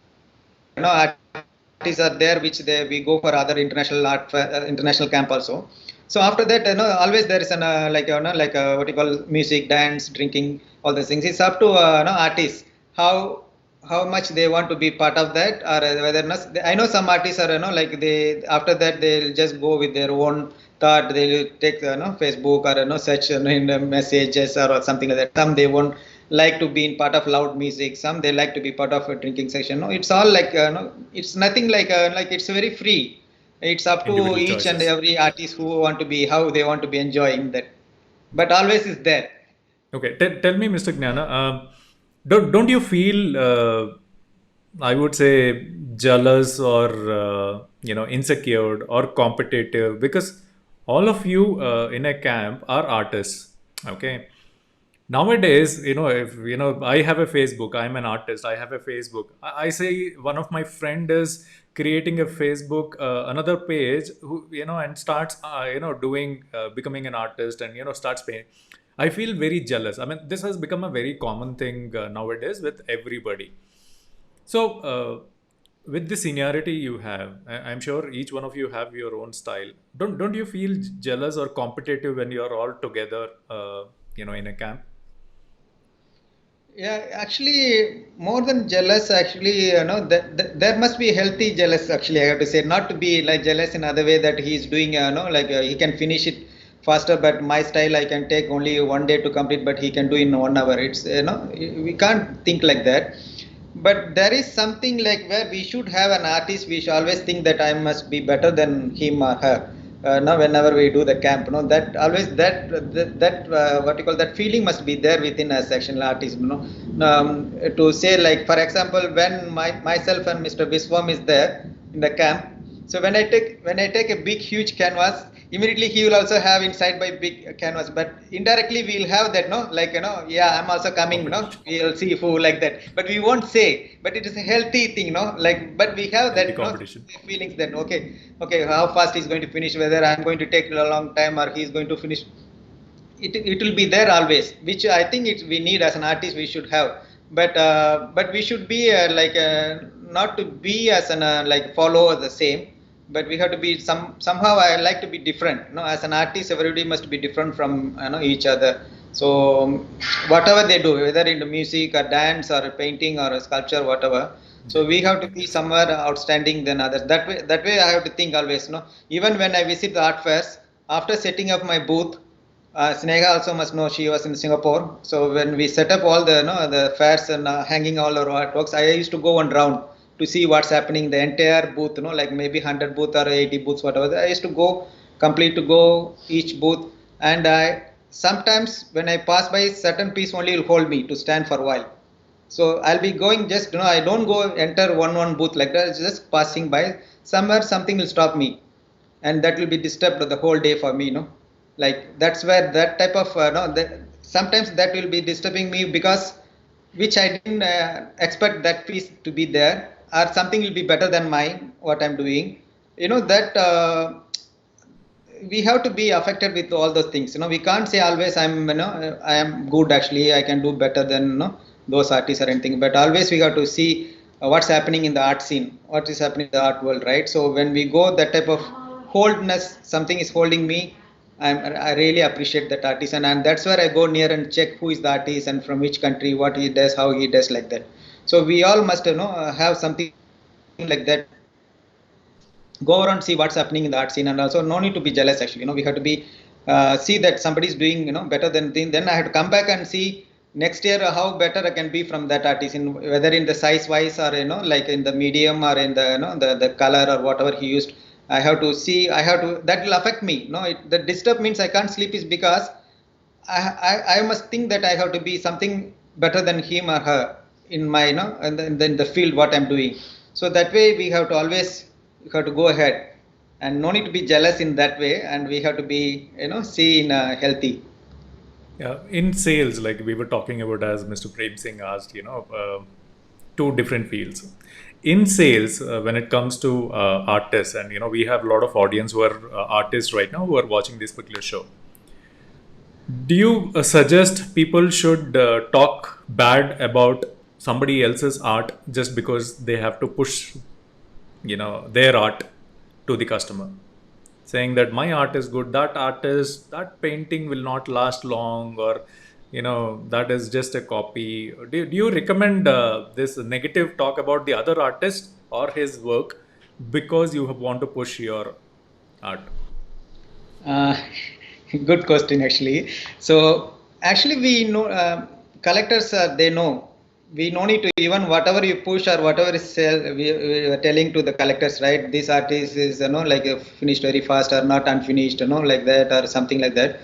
Speaker 2: artists are there, which we go for other international camp also. So after that, always there is an what you call music, dance, drinking, all those things. It's up to artists how much they want to be part of that, or whether not. I know some artists are like they after that they'll just go with their own thought. They'll take Facebook or search in the messages or something like that. Some they won't like to be in part of loud music. Some they like to be part of a drinking session. It's all like it's nothing like it's very free. It's up to
Speaker 1: Individual
Speaker 2: each and
Speaker 1: choices.
Speaker 2: every artist who want to be, how they want to be enjoying that. But always is there.
Speaker 1: Okay, tell me, Mr. Gnana, don't you feel, I would say, jealous or insecure or competitive, because all of you in a camp are artists. Okay, nowadays, if I have a Facebook, I'm an artist, I have a Facebook. I say one of my friend is creating a Facebook, another page, who and starts doing, becoming an artist, and starts paying. I feel very jealous. I mean, this has become a very common thing nowadays with everybody. So, with the seniority you have, I'm sure each one of you have your own style. Don't you feel jealous or competitive when you're all together, in a camp?
Speaker 2: Yeah, actually, more than jealous, actually, there must be healthy jealous. Actually, I have to say, not to be like jealous in other way that he's doing, like he can finish it faster, but my style I can take only 1 day to complete, but he can do in 1 hour. It's we can't think like that. But there is something like where we should have an artist. We should always think that I must be better than him or her. Now, whenever we do the camp, that always that what you call that feeling must be there within us, sectional artist. To say like, for example, when myself and Mr. Viswam is there in the camp, so when I take a big huge canvas, immediately he will also have inside my big canvas. But indirectly we'll have that, no, like yeah, I'm also coming,
Speaker 1: Competition,
Speaker 2: we'll see who like that. But we won't say. But it is a healthy thing, like. But we have
Speaker 1: healthy
Speaker 2: that,
Speaker 1: competition.
Speaker 2: feelings that okay, how fast he's going to finish, whether I'm going to take a long time or he's going to finish. It will be there always, which I think we need as an artist, we should have. But we should be not to be as an like follow the same, but we have to be somehow. I like to be different. As an artist, everybody must be different from each other. So whatever they do, whether in the music or dance or painting or sculpture, whatever. So
Speaker 1: Yes.
Speaker 2: we have to be somewhere outstanding than others. That way I have to think always. Even when I visit the art fairs, after setting up my booth, Sneha also must know, she was in Singapore. So when we set up all the fairs and hanging all our artworks, I used to go one round to see what's happening. The entire booth, like maybe 100 booth or 80 booths, whatever. I used to go each booth, and I sometimes when I pass by, certain piece only will hold me to stand for a while. So I'll be going, just I don't go enter one booth like that. It's just passing by. Somewhere something will stop me, and that will be disturbed the whole day for me. Like that's where that type of no. Sometimes that will be disturbing me, because which I didn't expect that piece to be there, or something will be better than mine. What I'm doing, that. We have to be affected with all those things. We can't say always I am good. Actually, I can do better than those artists or anything. But always we have to see what's happening in the art scene, what is happening in the art world, right? So when we go that type of holdness, something is holding me. I really appreciate that artist, and that's where I go near and check who is the artist and from which country, what he does, how he does, like that. So we all must have something like that. Go around, see what's happening in the art scene, and also no need to be jealous. Actually, we have to be see that somebody is doing better than thing. Then I have to come back and see next year how better I can be from that artist, in whether in the size wise, or like in the medium, or in the the color or whatever he used. I have to see. I have to. That will affect me. The disturb means I can't sleep is because I must think that I have to be something better than him or her in my and then the field what I'm doing. So that way we have to go ahead, and no need to be jealous in that way, and we have to be see in healthy.
Speaker 1: Yeah, in sales, like we were talking about, as Mr. Prem Singh asked, two different fields. In sales, when it comes to artists, and we have a lot of audience who are artists right now who are watching this particular show. Do you suggest people should talk bad about somebody else's art just because they have to push, their art to the customer, saying that my art is good, that painting will not last long, or that is just a copy? Do you recommend this negative talk about the other artist or his work because you want to push your art?
Speaker 2: Uh, Good question, actually. So actually, we know collectors. They know we no need to even whatever you push or whatever is we are telling to the collectors, right? This artist is like finished very fast or not unfinished, like that or something like that.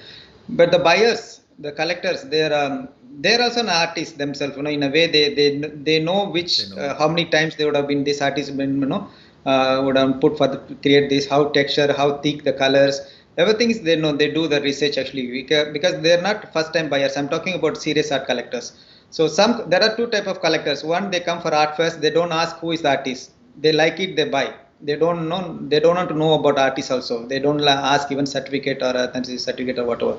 Speaker 2: But the buyers, the collectors, they're also an artist themselves. In a way they know which
Speaker 1: They know.
Speaker 2: how many times they would have been this artist been would have put for create this, how texture, how thick the colors. Everything is they know. They do the research actually because they're not first time buyers. I'm talking about serious art collectors. So there are two type of collectors. One, they come for art fairs. They don't ask who is the artist. They like it, they buy. They don't know. They don't want to know about artists also. They don't ask even certificate or authenticity certificate or whatever,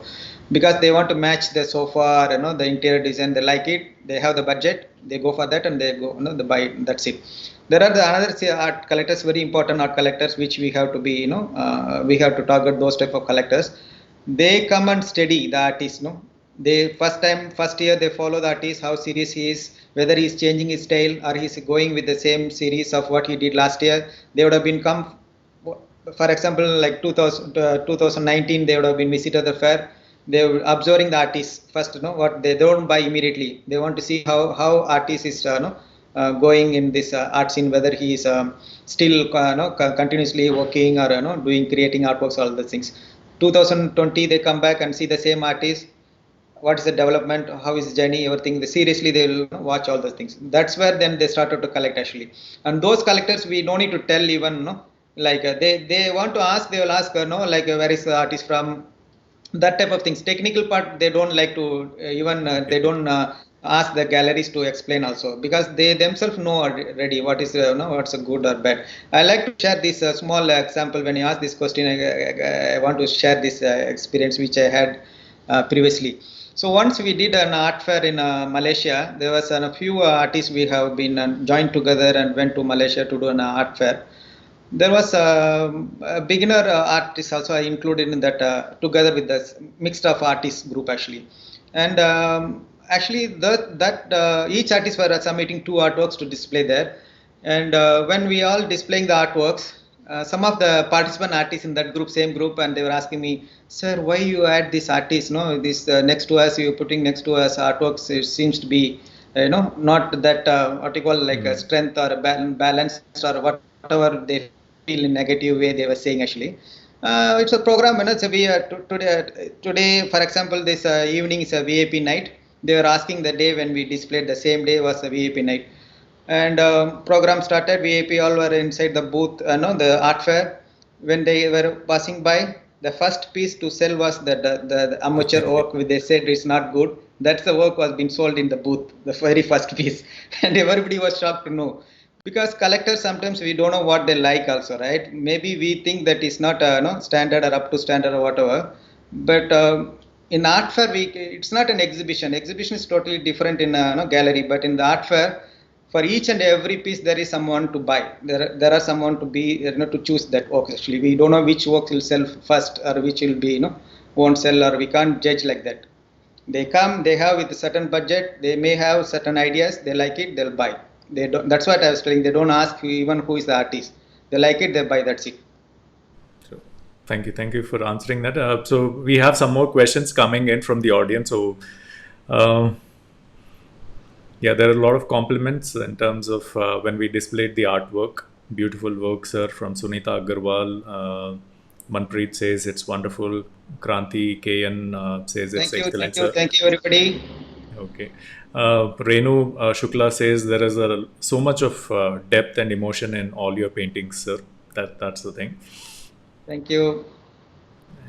Speaker 2: because they want to match the sofa, the interior design. They like it. They have the budget. They go for that and they go, they buy it. That's it. There are another art collectors, very important art collectors, which we have to be, we have to target those type of collectors. They come and study the artist, they first year they follow the artist, how serious he is, whether he is changing his style or he is going with the same series of what he did last year. They would have been come, for example, like 2019, they would have been visited the fair. They were observing the artist first, what they don't buy immediately. They want to see how artist is going in this art scene, whether he is still continuously working or doing creating artworks, all the things. 2020 they come back and see the same artist, what is the development, how is his journey, everything. Seriously they will watch all those things. That's where then they started to collect actually. And those collectors we don't need to tell even, like they want to ask, they will ask, where is the artist from, that type of things. Technical part they don't like to even they don't ask the galleries to explain also, because they themselves know already what is what's a good or bad. I like to share this small example. When you ask this question, I want to share this experience which I had previously. So once we did an art fair in Malaysia. There was a few artists we have been joined together and went to Malaysia to do an art fair. There was a beginner artist also included in that, together with the mixed of artists group actually. And actually each artist were submitting two artworks to display there. And when we all displaying the artworks, some of the participant artists in that group, same group, and they were asking me, sir, why you add this artist, this next to us, you're putting next to us artworks, it seems to be not that what you call like a strength or a balance or whatever they feel in negative way they were saying actually. It's a program, so we today, for example, this evening is a VIP night. They were asking the day when we displayed, the same day was a VIP night. And program started, VIP all were inside the booth, the art fair. When they were passing by, the first piece to sell was the amateur work, which they said is not good. That's the work was being sold in the booth, the very first piece. And everybody was shocked to know. Because collectors, sometimes we don't know what they like also, right? Maybe we think that is not standard or up to standard or whatever. But in art fair, it's not an exhibition. Exhibition is totally different in a gallery. But in the art fair, for each and every piece, there is someone to buy. There are someone to be to choose that work. Actually, we don't know which work will sell first or which will be won't sell, or we can't judge like that. They come, they have with a certain budget. They may have certain ideas. They like it, they'll buy. They don't. That's what I was telling. They don't ask even who is the artist. They like it, they buy. That's it.
Speaker 1: So, thank you for answering that. So we have some more questions coming in from the audience. So, yeah, there are a lot of compliments in terms of when we displayed the artwork. Beautiful work, sir, from Sunita Agarwal. Manpreet says it's wonderful. Kranti KN says it's excellent, sir.
Speaker 2: Thank you, everybody.
Speaker 1: Okay. Renu Shukla says there is so much of depth and emotion in all your paintings, sir. That's the thing.
Speaker 2: Thank you.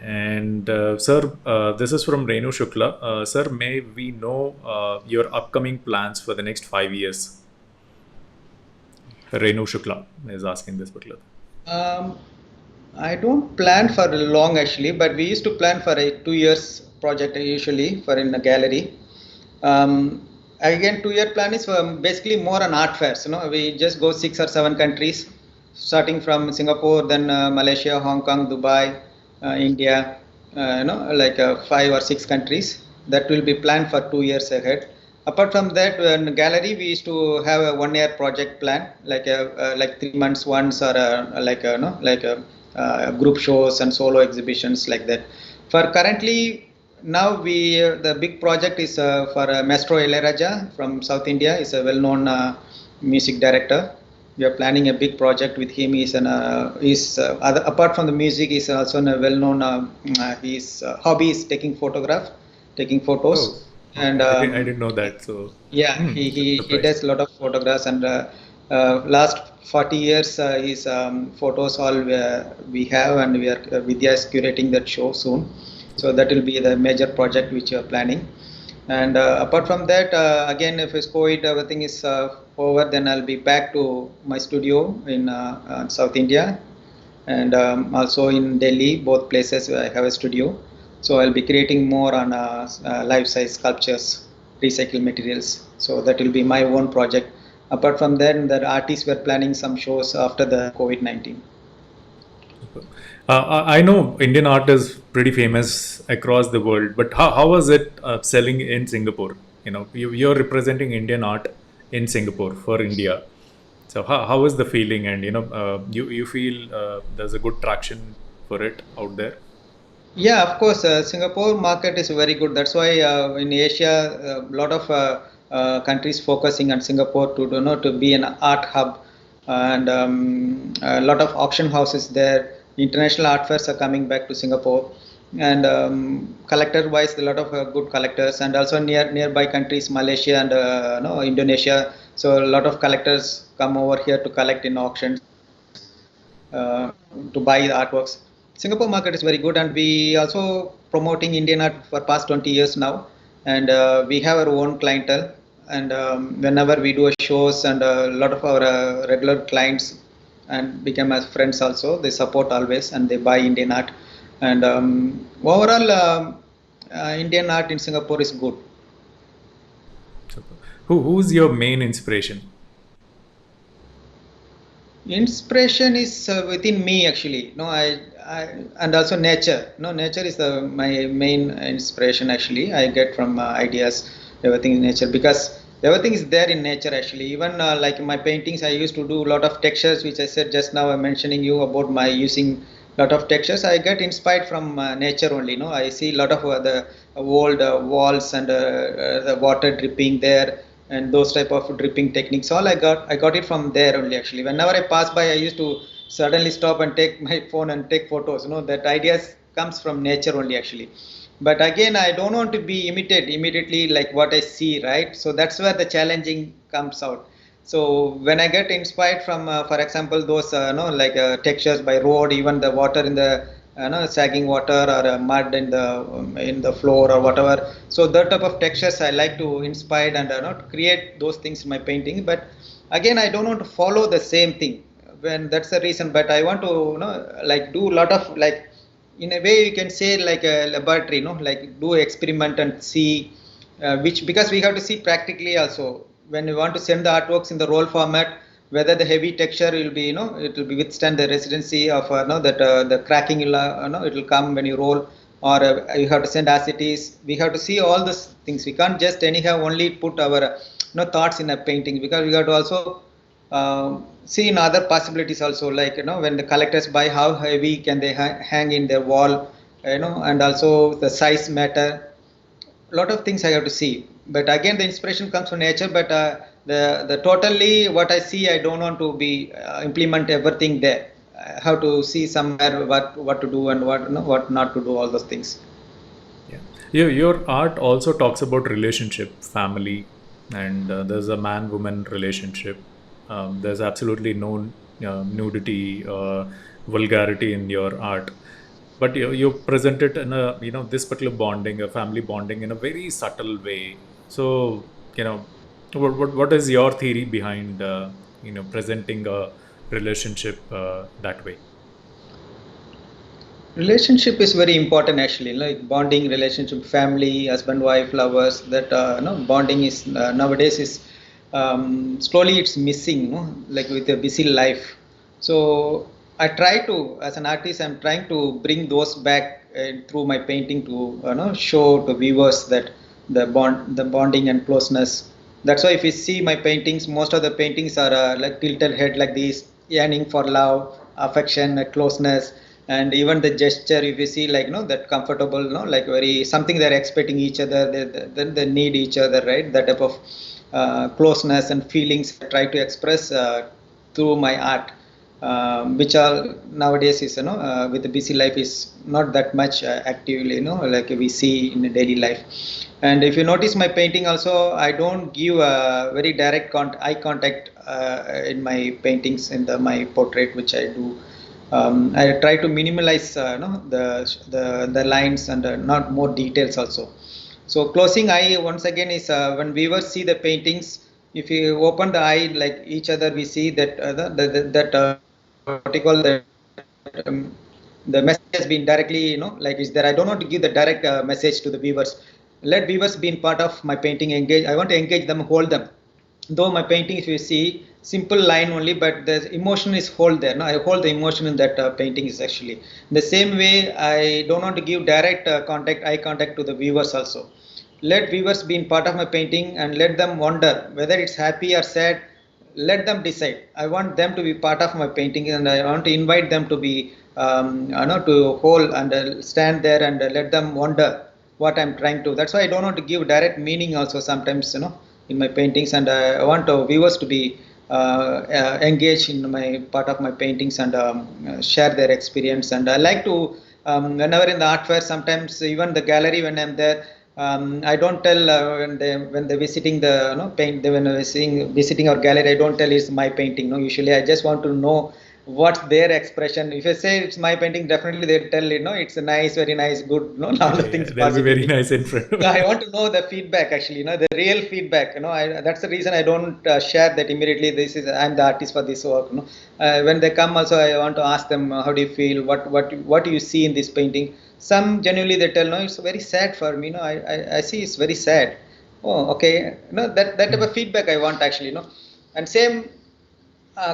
Speaker 1: And sir, this is from Renu Shukla. Sir, may we know your upcoming plans for the next 5 years? Renu Shukla is asking this particular thing.
Speaker 2: I don't plan for long actually, but we used to plan for a 2 years project usually for in a gallery. Again, 2 year plan is basically more on art fairs. We just go 6 or 7 countries, starting from Singapore, then Malaysia, Hong Kong, Dubai, India, like 5 or 6 countries. That will be planned for 2 years ahead. Apart from that, in gallery, we used to have a 1 year project plan, like 3 months once, or group shows and solo exhibitions like that. For currently, now the big project is for Maestro Ilayaraja from South India. Is a well-known music director. We are planning a big project with him. Apart from the music, he's also a well-known. His hobby is taking photos,
Speaker 1: Oh,
Speaker 2: and
Speaker 1: okay. I didn't know that. So,
Speaker 2: yeah, he
Speaker 1: surprised.
Speaker 2: does a lot of photographs, and last 40 years his photos all we have, and Vidya is curating that show soon. So that will be the major project which we are planning. And apart from that, again, if it's COVID, everything is over, then I'll be back to my studio in South India, and also in Delhi, both places where I have a studio. So I'll be creating more on life-size sculptures, recycled materials. So that will be my own project. Apart from that, the artists were planning some shows after the COVID-19.
Speaker 1: I know Indian art is pretty famous across the world, but how was it selling in Singapore? You're representing Indian art in Singapore for India. So how is the feeling? And you feel there's a good traction for it out there.
Speaker 2: Yeah, of course, Singapore market is very good. That's why in Asia, a lot of countries focusing on Singapore to be an art hub, and a lot of auction houses there. International art fairs are coming back to Singapore, and collector wise, a lot of good collectors, and also nearby countries, Malaysia and no, Indonesia. So a lot of collectors come over here to collect in auctions, to buy the artworks. Singapore market is very good, and we also promoting Indian art for past 20 years now, and we have our own clientele. And whenever we do shows, and a lot of our regular clients and become as friends also, they support always, and they buy Indian art. And overall, Indian art in Singapore is good.
Speaker 1: Super. Who's your main inspiration?
Speaker 2: Inspiration is within me actually. No, I and also nature. No, nature is my main inspiration actually. I get from ideas, everything in nature, because everything is there in nature actually. Even like my paintings, I used to do a lot of textures, which I said just now. I'm mentioning you about my using lot of textures. I get inspired from nature only. No, I see a lot of the old walls, and the water dripping there, and those type of dripping techniques. All I got it from there only actually. Whenever I pass by, I used to suddenly stop and take my phone and take photos. That ideas comes from nature only actually. But again, I don't want to be imitate immediately like what I see, right? So that's where the challenging comes out. So when I get inspired from for example, those no like textures by road, even the water in the no, sagging water, or mud in the floor or whatever. So that type of textures I like to inspire, and not create those things in my painting. But again, I don't want to follow the same thing. When that's the reason, but I want to like do a lot of, like, in a way you can say like a laboratory, like do experiment and see which, because we have to see practically also when we want to send the artworks in the roll format, whether the heavy texture will be, it will be withstand the residency of that the cracking will it will come when you roll, or you have to send as it is. We have to see all these things. We can't just anyhow only put our thoughts in a painting, because we have to also see in other possibilities also, like when the collectors buy, how heavy can they hang in their wall, and also the size matter. A lot of things I have to see. But again, the inspiration comes from nature. But the totally what I see, I don't want to be implement everything there. I have to see somewhere what to do, and what not to do, all those things.
Speaker 1: Yeah. Your art also talks about relationship, family, and there's a man-woman relationship. There's absolutely no nudity or vulgarity in your art, but you present it in a this particular bonding, a family bonding, in a very subtle way. So what is your theory behind presenting a relationship that way?
Speaker 2: Relationship is very important actually, like bonding relationship, family, husband, wife, lovers. That bonding is nowadays is slowly it's missing, like with a busy life. So I try to, as an artist, I'm trying to bring those back through my painting, to show to viewers that the bonding and closeness. That's why if you see my paintings, most of the paintings are like tilted head like this, yearning for love, affection, closeness. and even the gesture, if you see like that comfortable, like very something they're expecting each other, they need each other, right? That type of closeness and feelings I try to express through my art, which are nowadays is with the busy life is not that much actively, like we see in the daily life. And if you notice my painting also, I don't give a very direct eye contact in my paintings, in my portrait which I do. I try to minimalize the lines and not more details also. So closing eye once again is when viewers see the paintings. If you open the eye like each other, we see that what you call the message has been directly, like is there. I don't want to give the direct message to the viewers. Let viewers be in part of my painting. Engage. I want to engage them, hold them. Though my painting, if you see, simple line only, but the emotion is hold there. No, I hold the emotion in that painting is actually. The same way, I don't want to give direct eye contact to the viewers also. Let viewers be in part of my painting and let them wonder whether it's happy or sad. Let them decide. I want them to be part of my painting, and I want to invite them to be, to hold and stand there and let them wonder what I'm trying to. That's why I don't want to give direct meaning also sometimes, in my paintings, and I want viewers to be engaged in my part of my paintings and share their experience. And I like to, whenever in the art fair, sometimes even the gallery when I'm there, I don't tell when they're visiting the when visiting our gallery, I don't tell it's my painting. No, usually I just want to know what's their expression. If I say it's my painting, definitely they'll tell it's a nice, very nice, good, all the things.
Speaker 1: That'll be very nice in front of
Speaker 2: I want to know the feedback actually, the real feedback. That's the reason I don't share that immediately. I'm the artist for this work. When they come also, I want to ask them, how do you feel? What do you see in this painting? Some genuinely they tell, no, it's very sad for me. I see it's very sad. Oh, okay. That type of feedback I want actually. And same.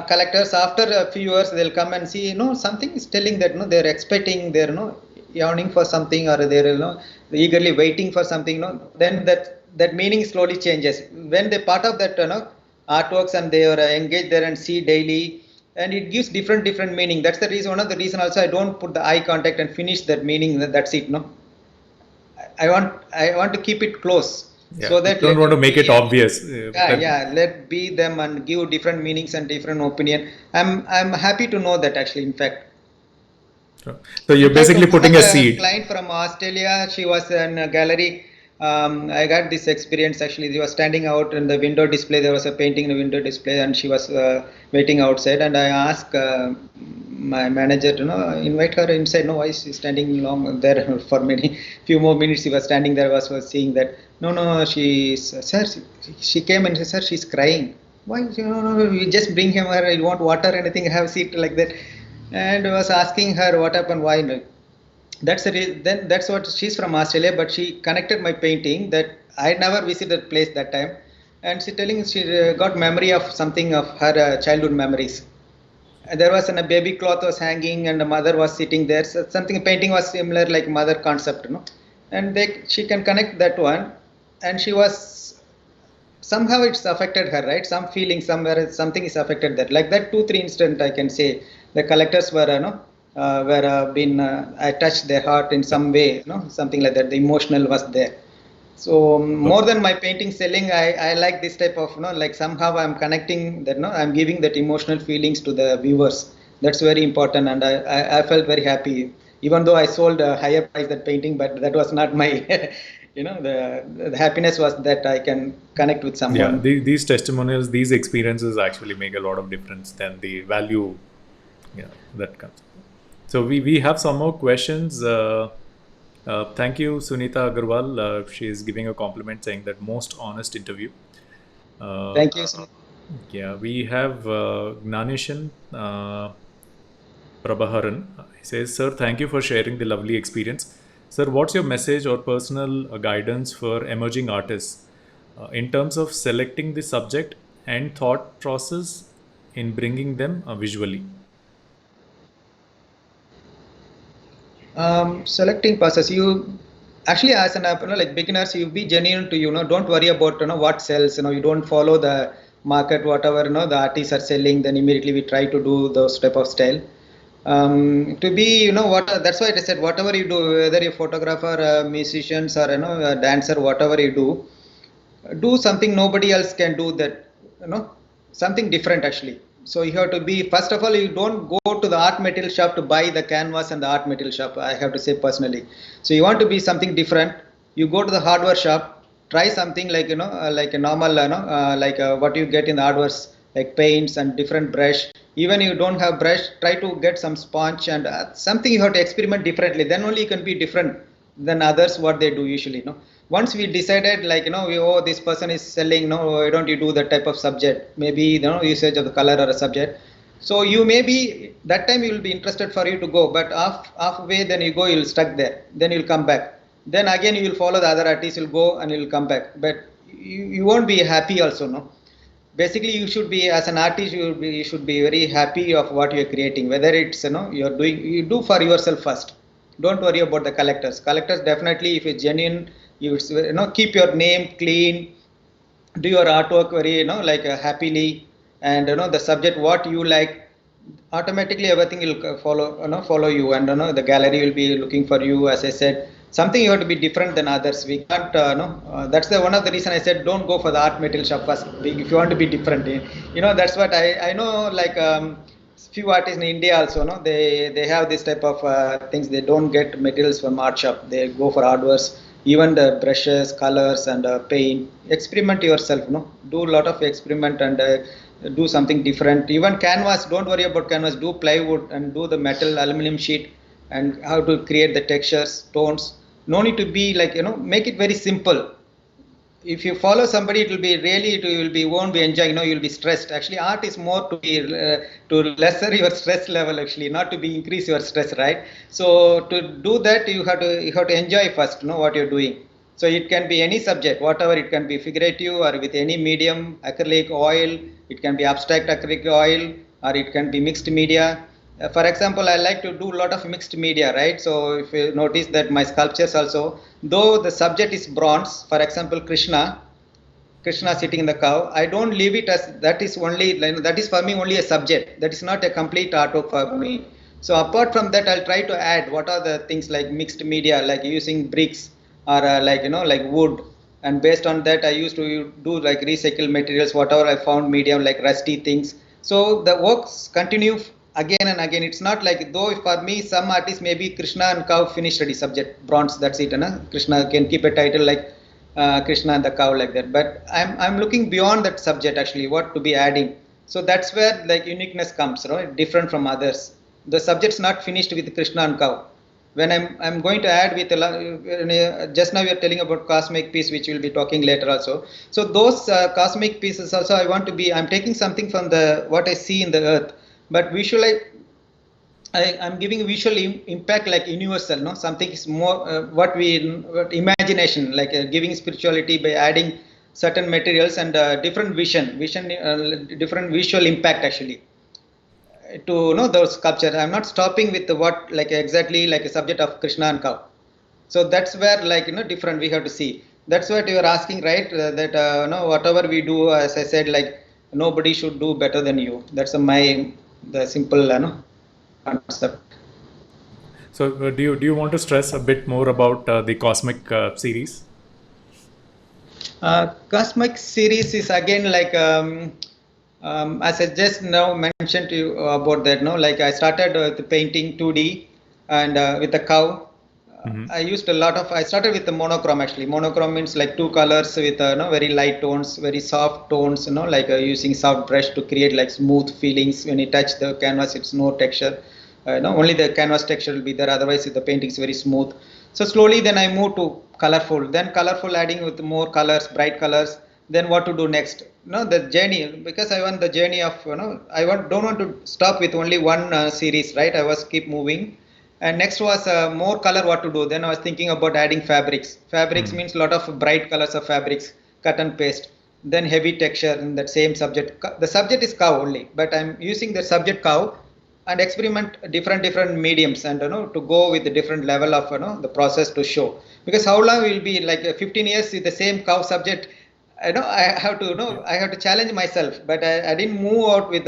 Speaker 2: Collectors after a few years they'll come and see something is telling that they're expecting, they're yearning for something, or they're eagerly waiting for something. Then that meaning slowly changes when they're part of that artworks, and they are engaged there and see daily, and it gives different meaning. That's the reason, one of the reason also I don't put the eye contact and finish that meaning. That's it. I want to keep it close.
Speaker 1: Yeah, so that don't want to make it obvious.
Speaker 2: Let be them and give different meanings and different opinion. I'm happy to know that actually. In fact,
Speaker 1: so you're basically putting a seed.
Speaker 2: Client from Australia, she was in a gallery. I got this experience actually. She was standing out in the window display. There was a painting in the window display, and she was waiting outside. And I asked my manager to invite her inside. No, why is she standing long there for few more minutes? She was standing there. Was seeing that. No, she came and said, sir, she's crying. Why? No, you just bring him her. You want water, anything? Have a seat like that. And I was asking her what happened. Why? That's what she's from Australia, but she connected my painting that I never visited place that time, and she telling she got memory of something of her childhood memories. And there was a baby cloth was hanging, and the mother was sitting there. So something painting was similar like mother concept, and she can connect that one, and she was somehow it's affected her, right? Some feeling somewhere, something is affected there. Like that 2-3 instant I can say the collectors were I touched their heart in some way, something like that. The emotional was there. So more than my painting selling, I like this type of, like somehow I'm connecting that, I'm giving that emotional feelings to the viewers. That's very important, and I felt very happy, even though I sold a higher price that painting, but that was not my, the happiness was that I can connect with someone.
Speaker 1: Yeah, these testimonials, these experiences actually make a lot of difference than the value, that comes. So we have some more questions. Thank you, Sunita Agarwal. She is giving a compliment saying that most honest interview.
Speaker 2: Thank you, Sunita.
Speaker 1: Yeah, we have Gnaneshan Prabhaharan. He says, sir, thank you for sharing the lovely experience. Sir, what's your message or personal guidance for emerging artists in terms of selecting the subject and thought process in bringing them visually?
Speaker 2: Selecting process, you actually as an like beginners, you be genuine to don't worry about what sells. You don't follow the market, whatever the artists are selling, then immediately we try to do those type of style. To be, what, that's why I said, whatever you do, whether you're photographer, musicians, or a dancer, whatever you do something nobody else can do, that something different actually. So you have to be, first of all, you don't go to the art material shop to buy the canvas and the art material shop, I have to say personally. So you want to be something different, you go to the hardware shop, try something like like a normal what you get in the hardware, like paints and different brush. Even you don't have brush, try to get some sponge and something. You have to experiment differently, then only you can be different than others what they do usually. Once we decided, like, oh, this person is selling, no, why don't you do that type of subject, maybe usage of the color or a subject. So you maybe that time you will be interested for you to go, but halfway then you go, you'll stuck there, then you'll come back, then again you will follow the other artists, you'll go and you'll come back, but you won't be happy also, no. Basically you should be, as an artist, you should be very happy of what you're creating, whether it's you're doing, you do for yourself first. Don't worry about the collectors definitely, if it's genuine, you keep your name clean, do your artwork very like happily, and the subject what you like, automatically everything will follow you, and the gallery will be looking for you. As I said, something you have to be different than others. We can't that's the one of the reason I said don't go for the art material shop first, if you want to be different. That's what I know, like few artists in India also, they have this type of things. They don't get materials from art shop, they go for hardwares. Even the brushes, colors, and paint, experiment yourself, do a lot of experiment, and do something different. Even canvas, don't worry about canvas, do plywood and do the metal aluminum sheet, and how to create the textures, tones. No need to be like, make it very simple. If you follow somebody, it will be really, it will be, won't be enjoying, you'll be stressed. Actually art is more to be to lesser your stress level, actually, not to be increase your stress, right? So to do that, you have to enjoy first, what you're doing. So it can be any subject, whatever, it can be figurative or with any medium, acrylic, oil, it can be abstract acrylic oil, or it can be mixed media. For example, I like to do a lot of mixed media, right? So if you notice that my sculptures also, though the subject is bronze, for example Krishna sitting in the cow, I don't leave it as that is only, that is for me only a subject, that is not a complete artwork for me. So apart from that, I'll try to add what are the things like mixed media, like using bricks, or like wood, and based on that I used to do like recycled materials, whatever I found medium, like rusty things. So the works continue again and again. It's not like, though for me some artists maybe Krishna and cow finished ready subject, bronze, that's it, Krishna can keep a title like Krishna and the cow, like that. But I'm looking beyond that subject, actually, what to be adding. So that's where like uniqueness comes, different from others. The subject's not finished with Krishna and cow. When I'm going to add with just now we are telling about cosmic piece, which we'll be talking later also. So those cosmic pieces also, I want to be, I'm taking something from the what I see in the earth, but visualize, I'm giving visual impact, like universal, something is more what imagination, like giving spirituality by adding certain materials and different vision, different visual impact, actually, to those sculpture. I'm not stopping with what like exactly like a subject of Krishna and cow. So that's where, like, different we have to see. That's what you are asking, right? That whatever we do, as I said, like nobody should do better than you. That's the simple concept.
Speaker 1: So do you want to stress a bit more about the Cosmic series?
Speaker 2: Cosmic series is again like as I just now mentioned to you about that, like I started with painting 2D and with the cow. I used a lot of, I started with the monochrome, actually. Monochrome means like two colors with very light tones, very soft tones, like using soft brush to create like smooth feelings. When you touch the canvas, it's no texture. Only the canvas texture will be there, otherwise the painting is very smooth. So slowly then I moved to colorful, then colorful adding with more colors, bright colors. Then what to do next? The journey, because I want the journey of, don't want to stop with only one series, right? I was keep moving. And next was more color, what to do. Then I was thinking about adding fabrics. Fabrics means a lot of bright colors of fabrics, cut and paste. Then heavy texture in that same subject. The subject is cow only, but I'm using the subject cow and experiment different mediums, and to go with the different level of the process to show. Because how long will be like 15 years with the same cow subject, I know I have to I have to challenge myself, but I didn't move out with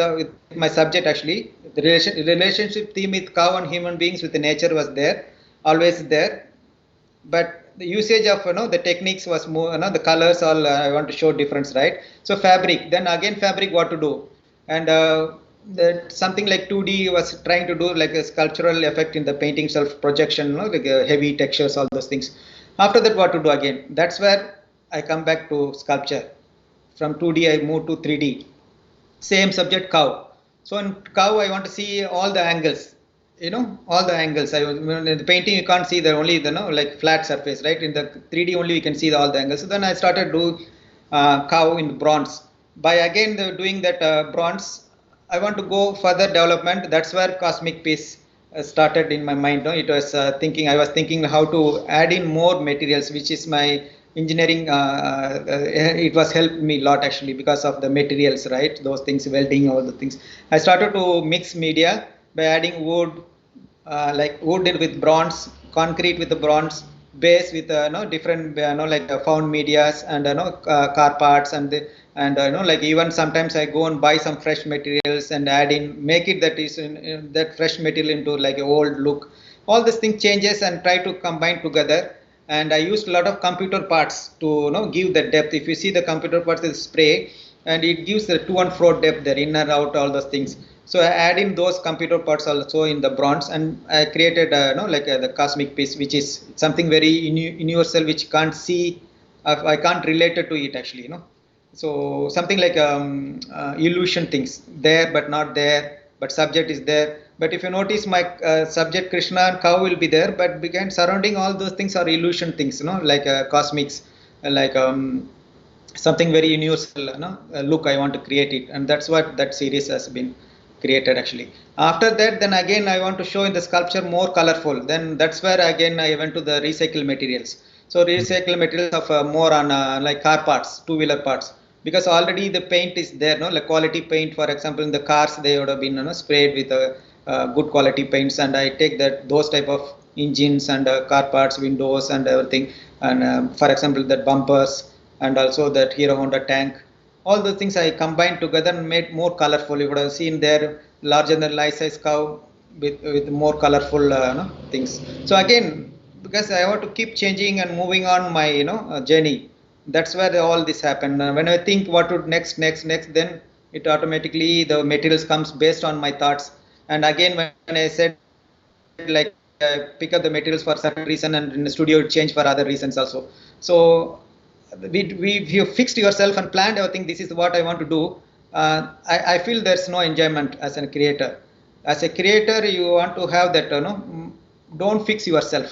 Speaker 2: my subject actually. The relationship theme with cow and human beings with the nature was there, always there. But the usage of the techniques was more, the colors all I want to show difference, right? So fabric, then again fabric what to do, and that something like 2D was trying to do like a sculptural effect in the painting self projection, like heavy textures, all those things. After that, what to do again? That's where I come back to sculpture. From 2D, I move to 3D. Same subject, cow. So in cow, I want to see all the angles. All the angles. In the painting, you can't see the only the like flat surface, right? In the 3D only, we can see all the angles. So then I started do cow in bronze. By again doing that bronze, I want to go further development. That's where cosmic piece started in my mind. No? It was thinking. I was thinking how to add in more materials, which is my engineering. It was helped me a lot actually because of the materials, right? Those things, welding, all the things. I started to mix media by adding wood, like wood with bronze, concrete with the bronze, base with different like found medias and car parts and like even sometimes I go and buy some fresh materials and add in, make it that is in that fresh material into like a old look. All these things changes and try to combine together. And I used a lot of computer parts to give the depth. If you see the computer parts is spray, and it gives the to and fro depth there, in and out, all those things. So I add in those computer parts also in the bronze, and I created like the cosmic piece, which is something very universal, which can't see, I can't relate it to it actually, So something like illusion things there but not there, but subject is there. But if you notice, my subject Krishna and cow will be there, but behind surrounding all those things are illusion things, like cosmics, like something very universal, look I want to create it, and that's what that series has been created actually. After that, then again I want to show in the sculpture more colorful. Then that's where again I went to the recycled materials. So recycled materials of more on like car parts, two-wheeler parts, because already the paint is there, like quality paint. For example, in the cars they would have been sprayed with good quality paints, and I take those type of engines and car parts, windows and everything, and for example that bumpers and also that Hero Honda tank. All those things I combined together and made more colorful. You would have seen there larger than life size cow with more colorful things. So again, because I want to keep changing and moving on my journey. That's where all this happened. When I think what would next, then it automatically the materials comes based on my thoughts. And again, when I said like pick up the materials for certain reason, and in the studio it change for other reasons also. So if you fixed yourself and planned everything, this is what I want to do. I feel there's no enjoyment as a creator. As a creator, you want to have that. Don't fix yourself.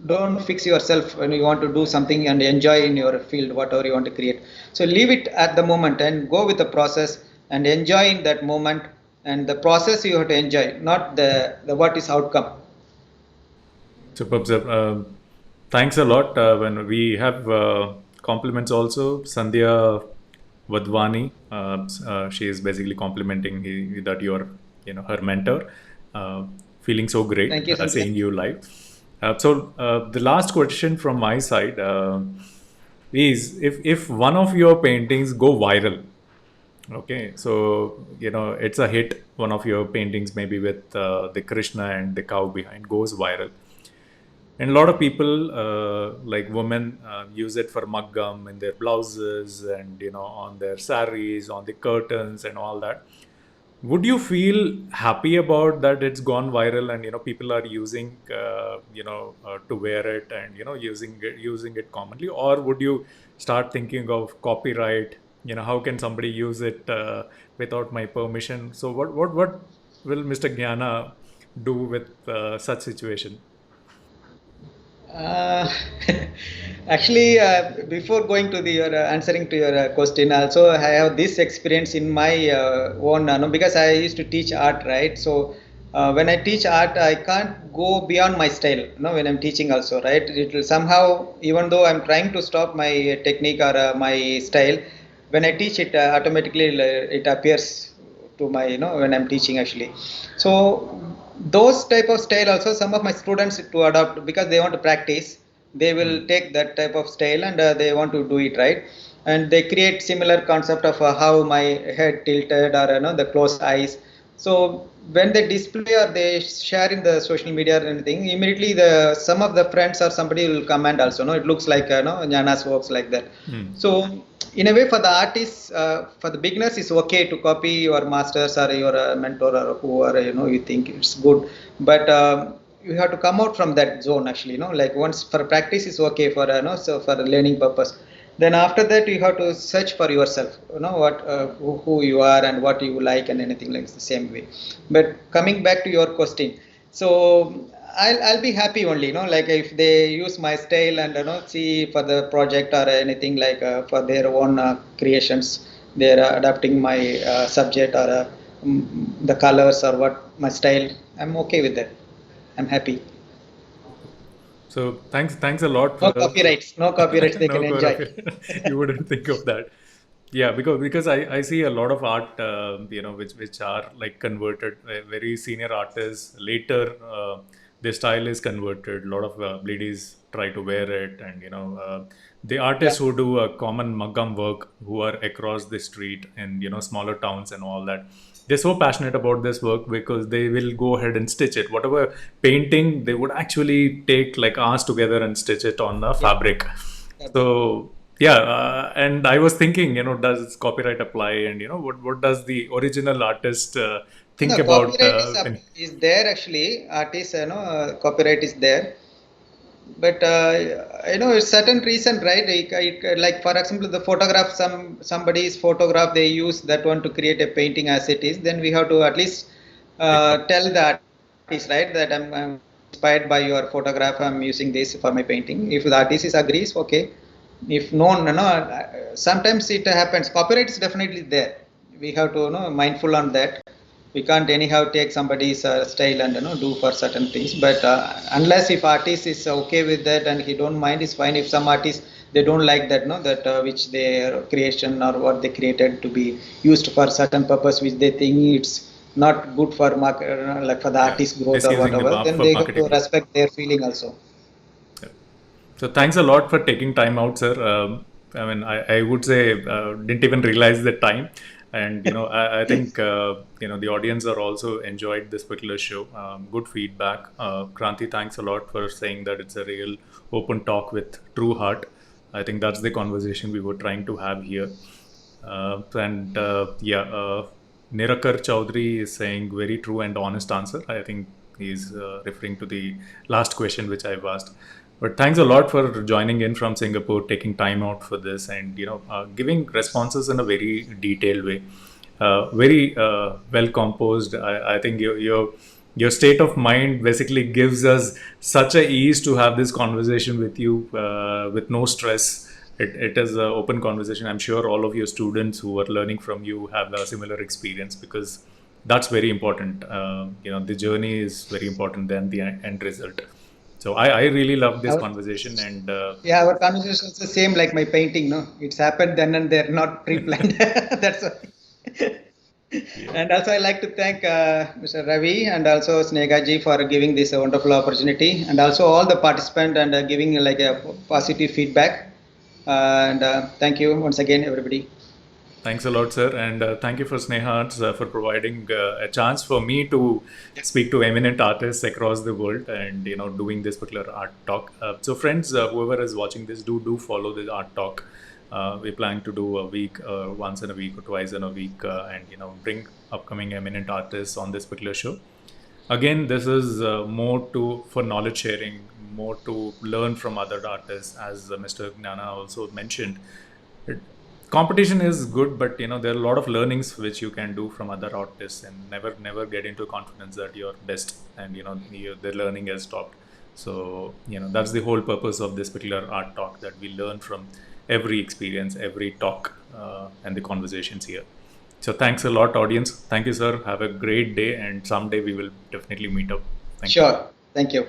Speaker 2: Don't fix yourself when you want to do something and enjoy in your field whatever you want to create. So leave it at the moment and go with the process and enjoy in that moment. And the process you have to enjoy, not the what is outcome.
Speaker 1: Superb, sir. Thanks a lot. When we have compliments also, Sandhya Vadvani, she is basically complimenting that you're, her mentor. Feeling so great.
Speaker 2: Thank you, Sandhya.
Speaker 1: Seeing you live. So the last question from my side is if one of your paintings go viral, okay, so it's a hit. One of your paintings, maybe with the Krishna and the cow behind, goes viral. And a lot of people, like women, use it for maggam in their blouses and on their saris, on the curtains and all that. Would you feel happy about that it's gone viral and people are using to wear it and using it commonly, or would you start thinking of copyright? How can somebody use it without my permission? So what will Mr. Gyana do with such situation?
Speaker 2: Actually, before going to your answering to your question, also I have this experience in my own, because I used to teach art, right? So when I teach art, I can't go beyond my style, when I'm teaching also, right? It will somehow, even though I'm trying to stop my technique or my style, when I teach it, automatically it appears to my, when I'm teaching actually. So those type of style also some of my students to adopt, because they want to practice, they will take that type of style and they want to do it, right? and they create similar concept of how my head tilted or the closed eyes. So when they display or they share in the social media or anything, immediately some of the friends or somebody will comment also. No, it looks like Jnana's works like that. So in a way, for the artists, for the beginners, it's okay to copy your masters or your mentor or whoever you think it's good, but you have to come out from that zone actually. Like once for practice is okay for so for learning purpose. Then after that you have to search for yourself, what who you are and what you like and anything like the same way. But coming back to your question, so I'll be happy only, like if they use my style and see for the project or anything like for their own creations, they're adapting my subject or the colors or what my style. I'm okay with that. I'm happy.
Speaker 1: So thanks a lot
Speaker 2: No
Speaker 1: for
Speaker 2: copyrights. No copyrights. They
Speaker 1: no
Speaker 2: can enjoy.
Speaker 1: you wouldn't think of that. Yeah, because I see a lot of art, which are like converted. Very senior artists later, their style is converted. A lot of ladies try to wear it, and the artists
Speaker 2: Yeah.
Speaker 1: who do a common Maggam work, who are across the street in smaller towns and all that. They're so passionate about this work because they will go ahead and stitch it. Whatever painting, they would actually take like hours together and stitch it on the
Speaker 2: Yeah.
Speaker 1: fabric.
Speaker 2: Yeah.
Speaker 1: So yeah, and I was thinking, does copyright apply, and what does the original artist think
Speaker 2: No,
Speaker 1: about?
Speaker 2: copyright is there actually. Artists, copyright is there, but it's certain reason, right? Like for example, the photograph, somebody's photograph, they use that one to create a painting as it is. Then we have to at least tell the artist, right, that I'm inspired by your photograph. I'm using this for my painting. If the artist is agrees, okay. If sometimes it happens. Copyright is definitely there. We have to mindful on that. We can't anyhow take somebody's style and do for certain things. But unless if artist is okay with that and he don't mind, it's fine. If some artists they don't like that, that which their creation or what they created to be used for certain purpose, which they think it's not good for market, like for the
Speaker 1: Yeah,
Speaker 2: artist growth or
Speaker 1: misusing the
Speaker 2: whatever,
Speaker 1: mark
Speaker 2: then
Speaker 1: for
Speaker 2: they have to
Speaker 1: marketing.
Speaker 2: respect their feeling also.
Speaker 1: Yeah. So thanks a lot for taking time out, sir. I mean, I would say didn't even realize the time, and I think the audience are also enjoyed this particular show. Good feedback. Kranti, thanks a lot for saying that it's a real open talk with true heart. I think that's the conversation we were trying to have here. And yeah, Nirakar Chaudhary is saying very true and honest answer. I think he's referring to the last question which I've asked. But thanks a lot for joining in from Singapore, taking time out for this, and giving responses in a very detailed way, very well composed. I think your state of mind basically gives us such a ease to have this conversation with you with no stress. It is an open conversation. I'm sure all of your students who are learning from you have a similar experience, because that's very important. The journey is very important than the end result. So I really love this
Speaker 2: Our,
Speaker 1: conversation, and
Speaker 2: yeah, our conversation is the same like my painting. No, it's happened then and there, not pre-planned. That's why.
Speaker 1: yeah.
Speaker 2: And also, I like to thank Mr. Ravi and also Snegaji for giving this wonderful opportunity, and also all the participants and giving like a positive feedback. And thank you once again, everybody.
Speaker 1: Thanks a lot, sir, and thank you for Sneha for providing a chance for me to speak to eminent artists across the world, and doing this particular art talk. So, friends, whoever is watching this, do follow this art talk. We plan to do a week, once in a week or twice in a week, and bring upcoming eminent artists on this particular show. Again, this is more to for knowledge sharing, more to learn from other artists, as Mr. Gnana also mentioned. It, competition is good, but there are a lot of learnings which you can do from other artists, and never get into confidence that you're best, and the learning has stopped. So that's the whole purpose of this particular art talk, that we learn from every experience, every talk, and the conversations here. So thanks a lot, audience. Thank you, sir. Have a great day, and someday we will definitely meet up. Thank you.
Speaker 2: Sure. Thank you.